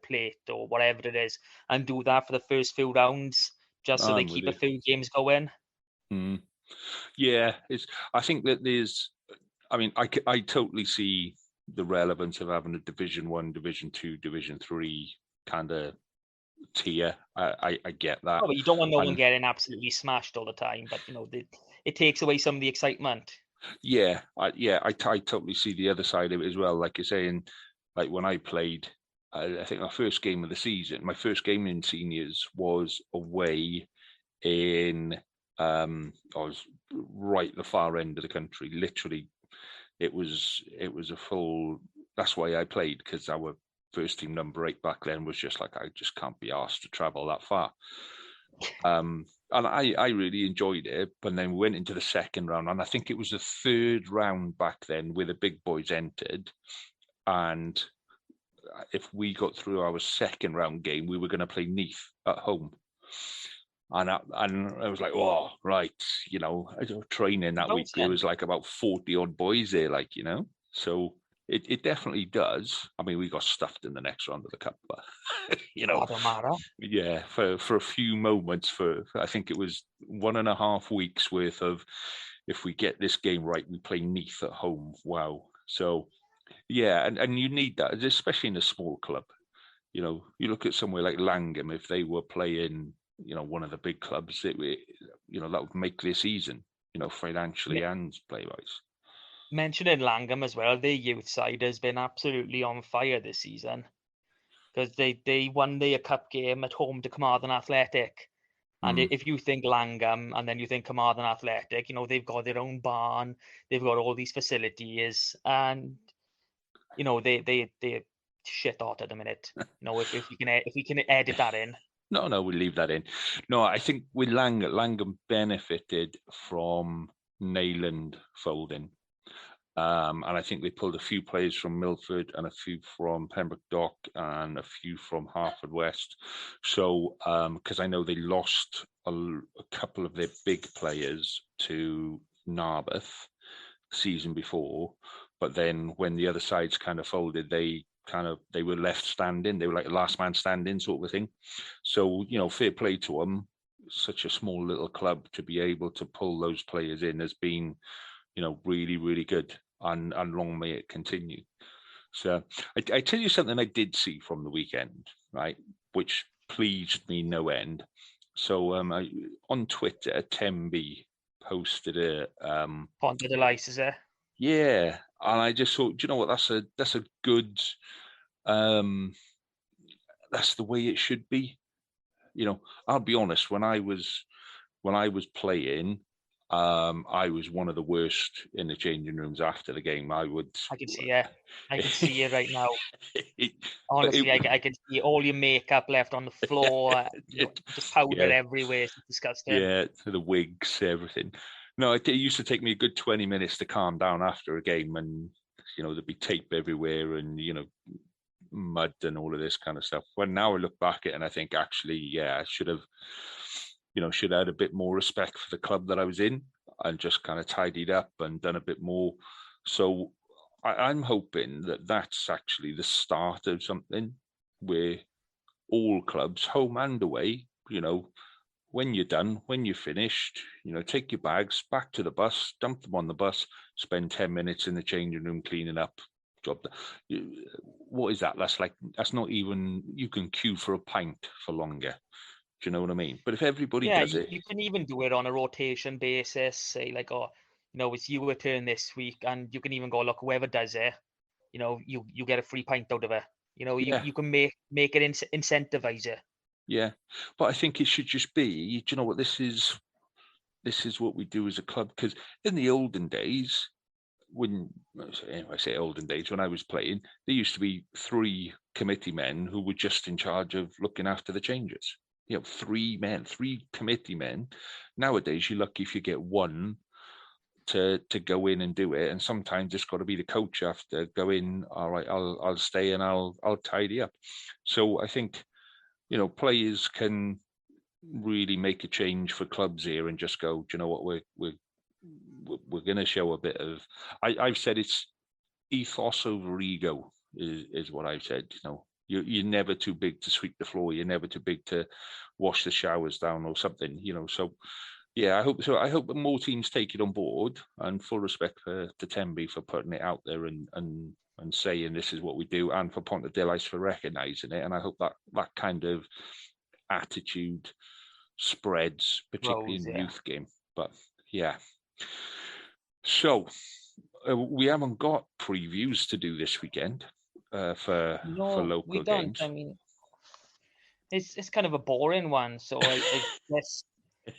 plate or whatever it is, and do that for the first few rounds, just so they keep a few games going. Yeah, I think that there's. I mean, I totally see the relevance of having a Division 1, Division 2, Division 3 kind of tier. I get that. Oh, but you don't want no one getting absolutely smashed all the time, but it takes away some of the excitement. Yeah, I totally see the other side of it as well. Like you're saying, like when I played, I think my first game of the season, my first game in seniors was away in. I was right at the far end of the country. Literally, it was a full. That's why I played, because our first team number 8 back then was just like, I just can't be asked to travel that far. And I really enjoyed it. But then we went into the second round, and I think it was the third round back then where the big boys entered. And if we got through our second round game, we were going to play Neath at home. And I was like, oh, right, training that week, there was like about 40 odd boys there, like, so it definitely does. I mean, we got stuffed in the next round of the cup, but, Don't matter. Yeah, for a few moments, I think it was 1.5 weeks worth of, if we get this game right, we play Neath at home. Wow. So, yeah, and you need that, especially in a small club. You look at somewhere like Langham, if they were playing, one of the big clubs, that would make their season, financially and play-wise. Mentioning Langham as well, their youth side has been absolutely on fire this season, because they won their cup game at home to Carmarthen Athletic. And if you think Langham and then you think Carmarthen Athletic, they've got their own barn, they've got all these facilities, and they're shit hot at the minute. If we can edit that in. No, we'll leave that in. No, I think with Langham benefited from Neyland folding. And I think they pulled a few players from Milford and a few from Pembroke Dock and a few from Hartford West. So, because I know they lost a couple of their big players to Narberth season before, but then when the other sides kind of folded, they were left standing. They were like a last man standing sort of thing. So, fair play to them. Such a small little club to be able to pull those players in has been, really, really good. And long may it continue. So I tell you something I did see from the weekend, right, which pleased me no end. So on Twitter, Temby posted a Ponte de Lice, is it? Yeah, and I just thought, do you know what? That's a good. That's the way it should be. I'll be honest. When I was playing, I was one of the worst in the changing rooms after the game. I can see it. I can see it right now. Honestly, I can see all your makeup left on the floor, just powder everywhere. It's disgusting. Yeah, the wigs, everything. No, it used to take me a good 20 minutes to calm down after a game, and there'd be tape everywhere, and mud and all of this kind of stuff. When now I look back at it and I think, actually, yeah, I should have had a bit more respect for the club that I was in and just kind of tidied up and done a bit more. So I'm hoping that that's actually the start of something where all clubs, home and away, when you're done, when you're finished, take your bags back to the bus, dump them on the bus, spend 10 minutes in the changing room cleaning up. Job done. What is that? That's not even, you can queue for a pint for longer. Do you know what I mean? But if everybody Yeah, does it, you can even do it on a rotation basis. Say like, oh, it's your turn this week, and you can even go, look, whoever does it, you get a free pint out of it. yeah, You can make it incentivize it. yeah. But I think it should just be, do you know what, this is what we do as a club. Because in the olden days, I say olden days, when I was playing, there used to be 3 committee men who were just in charge of looking after the changes. 3 committee men. Nowadays, you're lucky if you get one to go in and do it, and sometimes it's got to be the coach after go in. All right, I'll stay and I'll tidy up. So I think players can really make a change for clubs here and just go, do you know what, we're going to show a bit of. I've said it's ethos over ego is what I've said. You're never too big to sweep the floor. You're never too big to wash the showers down or something. So yeah, I hope so. I hope that more teams take it on board, and full respect for Tembe for putting it out there and saying this is what we do, and for Ponta del Ice for recognising it. And I hope that kind of attitude spreads, particularly in the youth game. But yeah. So we haven't got previews to do this weekend for local games. I mean, it's kind of a boring one. So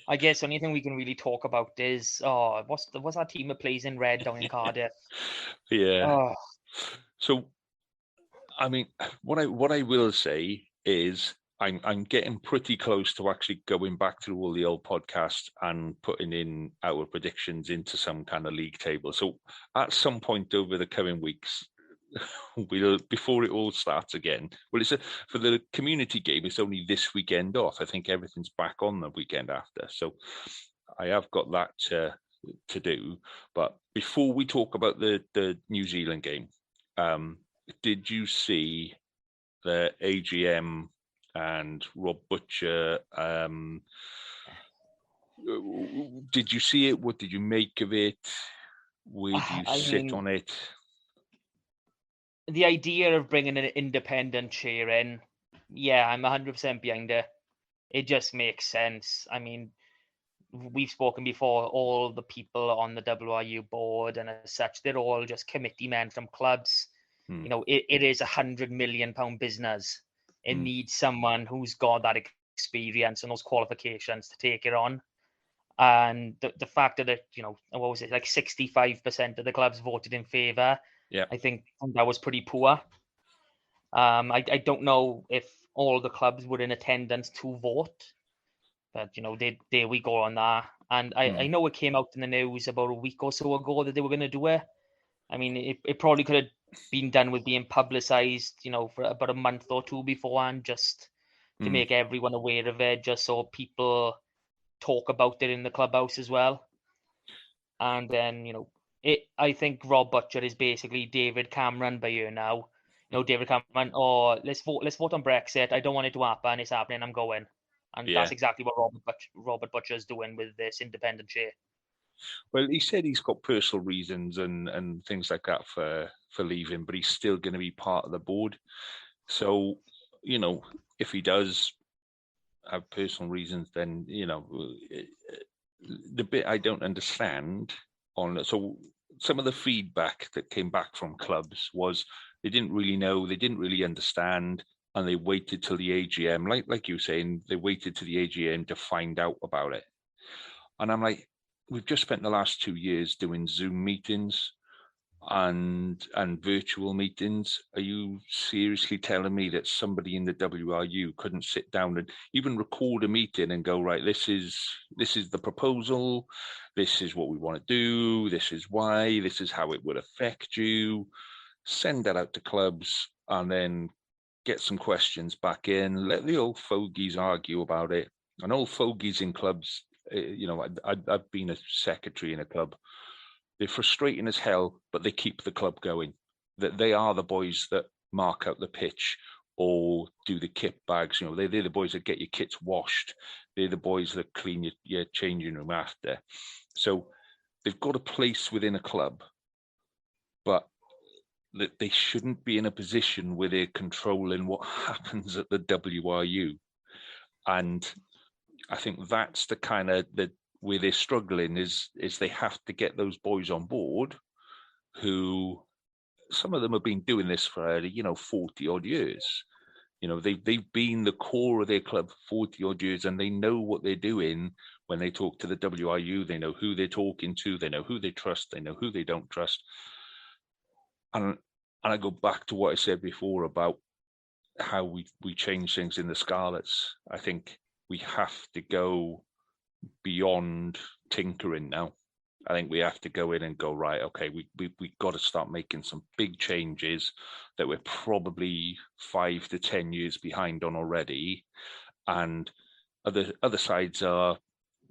I guess the only thing we can really talk about is what's that team that plays in red down in Cardiff? Yeah. Oh. So, I mean, what I will say is I'm getting pretty close to actually going back through all the old podcasts and putting in our predictions into some kind of league table. So at some point over the coming weeks, before it all starts again. Well, for the community game, it's only this weekend off. I think everything's back on the weekend after. So I have got that to do. But before we talk about the New Zealand game, did you see the AGM and Rob Butcher? Did you see it? What did you make of it? Where do you sit on it? The idea of bringing an independent chair in, yeah, I'm 100% behind it. It just makes sense. I mean, we've spoken before, all the people on the WRU board and as such, they're all just committee men from clubs. It is £100 million business. It needs someone who's got that experience and those qualifications to take it on. And the fact that what was it, like 65% of the clubs voted in favour. Yeah, I think that was pretty poor. I don't know if all the clubs were in attendance to vote, but there we go on that. And I know it came out in the news about a week or so ago that they were going to do it. I mean, it probably could have been done with being publicised, for about a month or two beforehand, just to make everyone aware of it, just so people talk about it in the clubhouse as well. And then, I think Rob Butcher is basically David Cameron by here now. David Cameron, let's vote on Brexit. I don't want it to happen. It's happening. I'm going. And that's exactly what Robert Butcher is doing with this independent chair. Well, he said he's got personal reasons and things like that for leaving, but he's still going to be part of the board. So, if he does have personal reasons, then, the bit I don't understand so some of the feedback that came back from clubs was they didn't really know, they didn't really understand, and they waited till the AGM, like you were saying, they waited to the AGM to find out about it. And I'm like, we've just spent the last 2 years doing Zoom meetings and virtual meetings. Are you seriously telling me that somebody in the WRU couldn't sit down and even record a meeting and go, right, this is the proposal, this is what we want to do, this is why, this is how it would affect you, send that out to clubs, and then get some questions back in, let the old fogies argue about it. And old fogies in clubs, I've been a secretary in a club. They're frustrating as hell, but they keep the club going. That they are the boys that mark out the pitch or do the kit bags. They're the boys that get your kits washed. They're the boys that clean your changing room after. So they've got a place within a club, but that they shouldn't be in a position where they're controlling what happens at the WRU. And I think that's the kind of where they're struggling is they have to get those boys on board who, some of them have been doing this for 40 odd years. They've been the core of their club for 40 odd years, and they know what they're doing when they talk to the WIU. They know who they're talking to. They know who they trust. They know who they don't trust. And I go back to what I said before about how we change things in the Scarlets. I think we have to go beyond tinkering now. I think we have to go in and go, right, okay, we got to start making some big changes that we're probably 5 to 10 years behind on already. And other sides are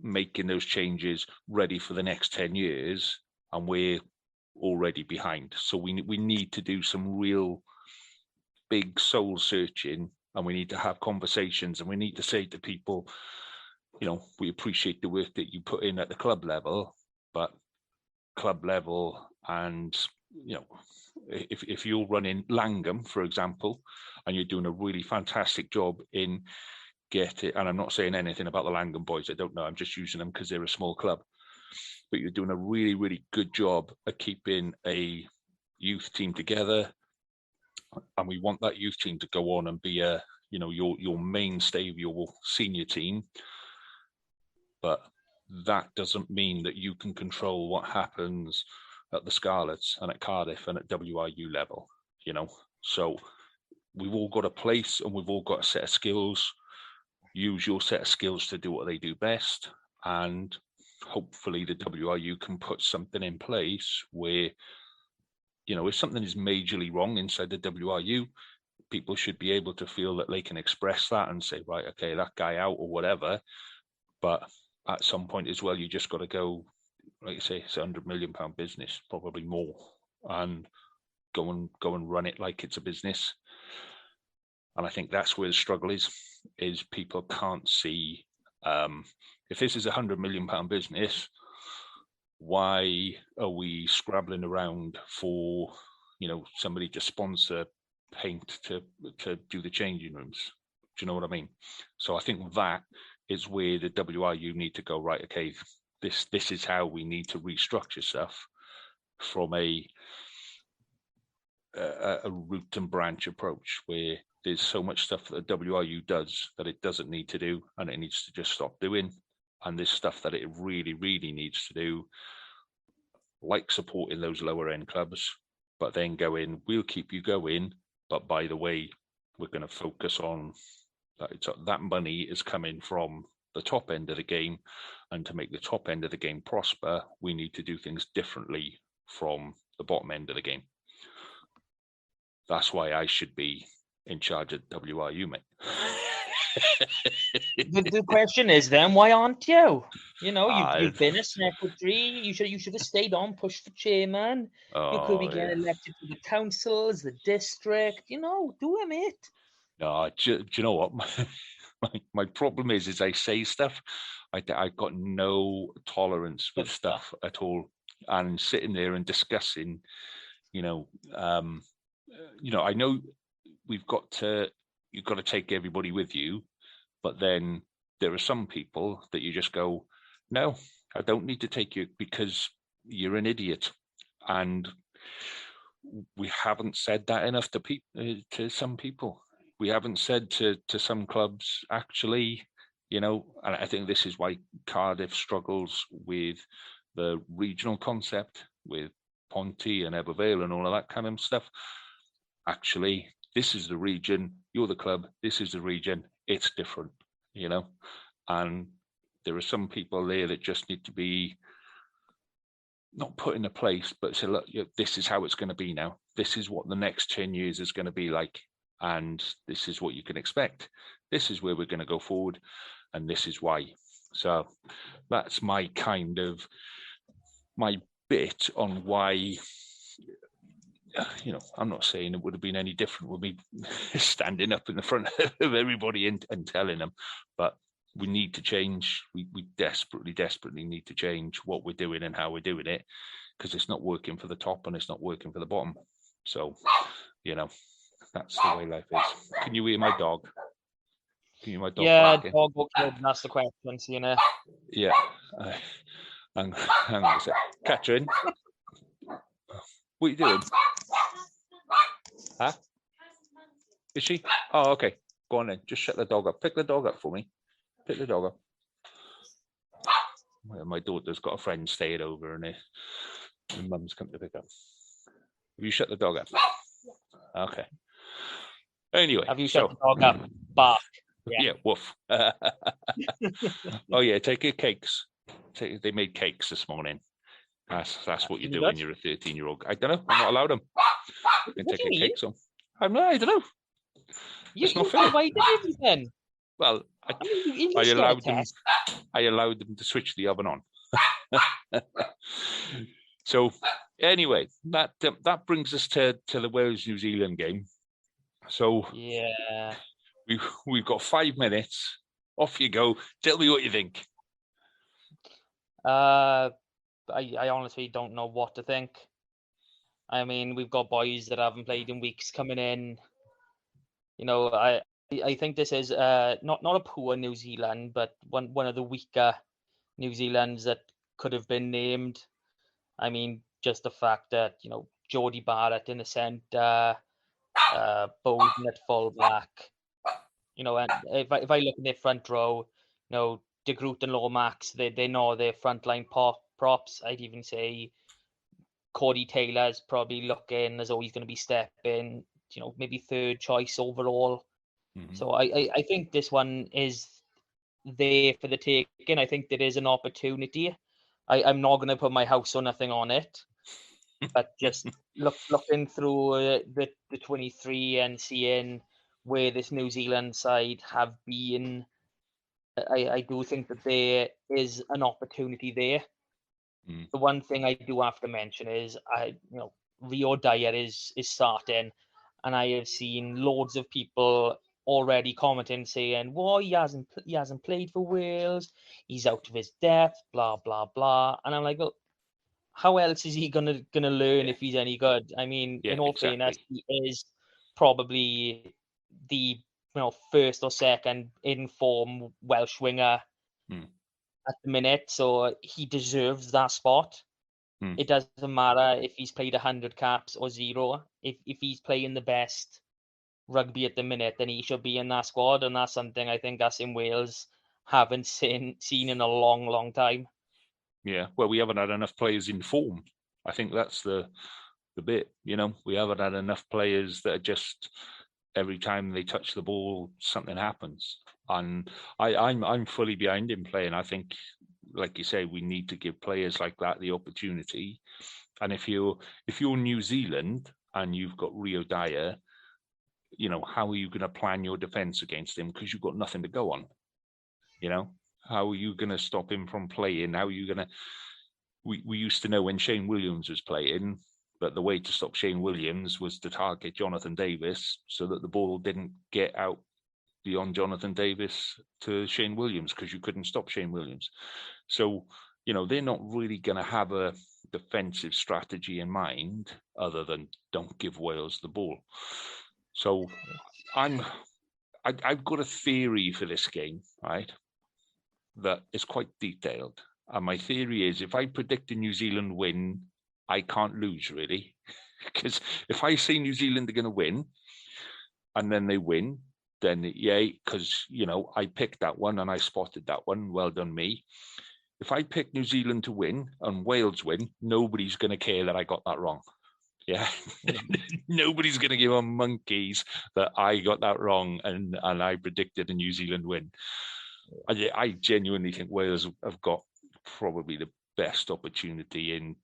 making those changes ready for the next 10 years, and we're already behind. So we need to do some real big soul searching, and we need to have conversations, and we need to say to people, we appreciate the work that you put in at the club level, but club level, and if you're running Langham, for example, and you're doing a really fantastic job in and I'm not saying anything about the Langham boys, I don't know, I'm just using them because they're a small club, but you're doing a really, really good job at keeping a youth team together, and we want that youth team to go on and be your mainstay of your senior team. But that doesn't mean that you can control what happens at the Scarlets and at Cardiff and at WIU level, So we've all got a place, and we've all got a set of skills. Use your set of skills to do what they do best. And hopefully the WIU can put something in place where, if something is majorly wrong inside the WIU, people should be able to feel that they can express that and say, right, okay, that guy out or whatever. But at some point as well, you just got to go, like you say, it's £100 million business, probably more, and go and run it like it's a business. And I think that's where the struggle is people can't see, if this is £100 million business, why are we scrabbling around for, somebody to sponsor paint to do the changing rooms? Do you know what I mean? So I think that is where the WIU need to go, right, okay, this is how we need to restructure stuff from a root and branch approach, where there's so much stuff that the WIU does that it doesn't need to do, and it needs to just stop doing. And there's stuff that it really, really needs to do, like supporting those lower end clubs, but then going, we'll keep you going, but by the way, we're going to focus on that money is coming from the top end of the game, and to make the top end of the game prosper, we need to do things differently from the bottom end of the game. That's why I should be in charge of WIU, mate. The question is then, why aren't you? You've been a secretary. You should have stayed on, pushed for chairman. You could be getting elected to the councils, the district. Do it, mate. No, do you know what? My problem is I say stuff. I've got no tolerance with stuff at all. And sitting there and discussing, I know you've got to take everybody with you, but then there are some people that you just go, no, I don't need to take you because you're an idiot. And we haven't said that enough to some people. We haven't said to some clubs, actually, and I think this is why Cardiff struggles with the regional concept, with Ponty and Ebervale and all of that kind of stuff. Actually, this is the region, you're the club, this is the region, it's different, and there are some people there that just need to be not put in a place, but say, look, this is how it's going to be now. This is what the next 10 years is going to be like. And this is what you can expect. This is where we're going to go forward. And this is why. So that's my bit on why, I'm not saying it would have been any different with me standing up in the front of everybody and telling them, but we need to change. We desperately, desperately need to change what we're doing and how we're doing it, because it's not working for the top and it's not working for the bottom. So, that's the way life is. Can you hear my dog? Can you hear my dog Yeah, barking? dog okay, that's the question, you know. Yeah. Hang on a sec. Catherine, what are you doing? Huh? Is she? Oh, okay. Go on then. Just shut the dog up. Pick the dog up for me. Pick the dog up. My daughter's got a friend staying over and her mum's come to pick up. Have you shut the dog up? Okay. Anyway. Have you shut the dog up? Bark. Yeah, woof. Oh, yeah, take your cakes. They made cakes this morning. That's what you do when you're a 13-year-old. I don't know. I'm not allowed them. You can take your cakes on. I don't know. It's not fair. Why did then? Well, I allowed them. I allowed them to switch the oven on. So anyway, that brings us to the Wales New Zealand game. So yeah, we've got 5 minutes. Off you go. Tell me what you think. I honestly don't know what to think. I mean, we've got boys that haven't played in weeks coming in. You know, I think this is not a poor New Zealand, but one of the weaker New Zealands that could have been named. I mean, just the fact that, you know, Jody Barrett in the centre, Bowden at full-back. You know, and if I look in their front row, you know, De Groot and Lomax, they know their frontline props. I'd even say Cody Taylor's probably looking as though he's going to be stepping, you know, maybe third choice overall. Mm-hmm. So I think this one is there for the taking. I think there is an opportunity. I'm not going to put my house or nothing on it, but just looking through the 23 and seeing where this New Zealand side have been, I do think that there is an opportunity there. The one thing I do have to mention is Rio Dyer is starting, and I have seen loads of people already commenting saying, "Well, he hasn't played for Wales. He's out of his depth, blah blah blah." And I'm like, well, how else is he gonna learn if he's any good? I mean, in all fairness, he is probably the first or second in form Welsh winger at the minute, so he deserves that spot. It doesn't matter if he's played 100 caps or 0. If he's playing the best rugby at the minute, then he should be in that squad, and that's something I think us in Wales haven't seen in a long time. Yeah, well, we haven't had enough players in form. I think that's the bit. You know, we haven't had enough players that are just every time they touch the ball, something happens. And I'm fully behind him playing. I think, like you say, we need to give players like that the opportunity. And if you're New Zealand and you've got Rio Dyer, you know, how are you going to plan your defense against him? Because you've got nothing to go on. You know, how are you going to stop him from playing? How are you going to? We used to know when Shane Williams was playing, but the way to stop Shane Williams was to target Jonathan Davis so that the ball didn't get out beyond Jonathan Davis to Shane Williams, because you couldn't stop Shane Williams. So, you know, they're not really going to have a defensive strategy in mind other than don't give Wales the ball. So I've got a theory for this game, right, that is quite detailed. And my theory is, if I predict a New Zealand win, I can't lose, really. Because if I say New Zealand are going to win and then they win, then yay, because, you know, I picked that one and I spotted that one. Well done, me. If I pick New Zealand to win and Wales win, nobody's going to care that I got that wrong. Yeah. Nobody's going to give a monkeys that I got that wrong and I predicted a New Zealand win. I genuinely think Wales have got probably the best opportunity in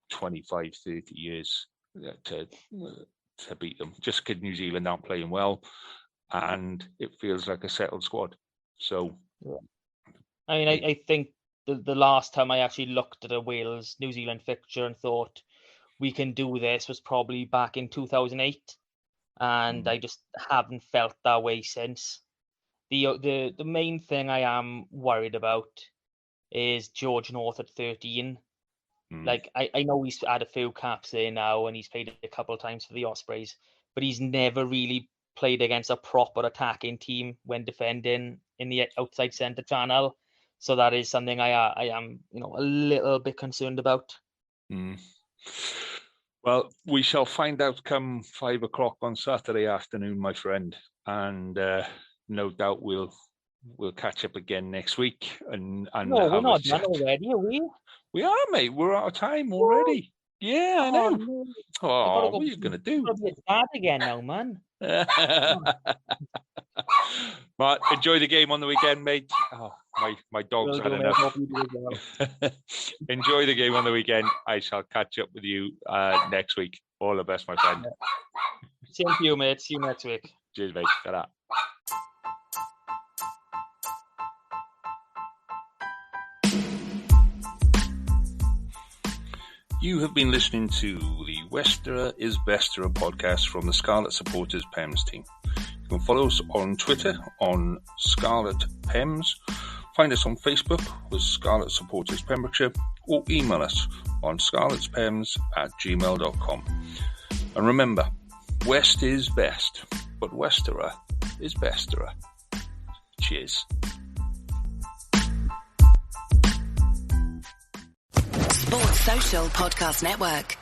25, 30 years to beat them, just because New Zealand aren't playing well and it feels like a settled squad. So, I mean, I think the last time I actually looked at a Wales New Zealand fixture and thought we can do this was probably back in 2008, and I just haven't felt that way since. The main thing I am worried about is George North at 13. Like, I know he's had a few caps there now and he's played a couple of times for the Ospreys, but he's never really played against a proper attacking team when defending in the outside centre channel. So that is something I am, a little bit concerned about. Mm. Well, we shall find out come 5 o'clock on Saturday afternoon, my friend, and no doubt we'll catch up again next week. And no, we're not done already, are we? We are, mate. We're out of time already. Yeah, I know. No. Oh, what are you going to do? I'll be a dad again now, man. But enjoy the game on the weekend, mate. Oh, my dog's had enough. Enjoy the game on the weekend. I shall catch up with you next week. All the best, my friend. Same to you, mate. See you next week. Cheers, mate. Ta-ra. You have been listening to the Westerer is Besterer podcast from the Scarlet Supporters PEMS team. You can follow us on Twitter on Scarlet PEMS, find us on Facebook with Scarlet Supporters Pembrokeshire, or email us on scarletspems@gmail.com. And remember, West is best, but Westerer is Besterer. Cheers. Sports Social Podcast Network.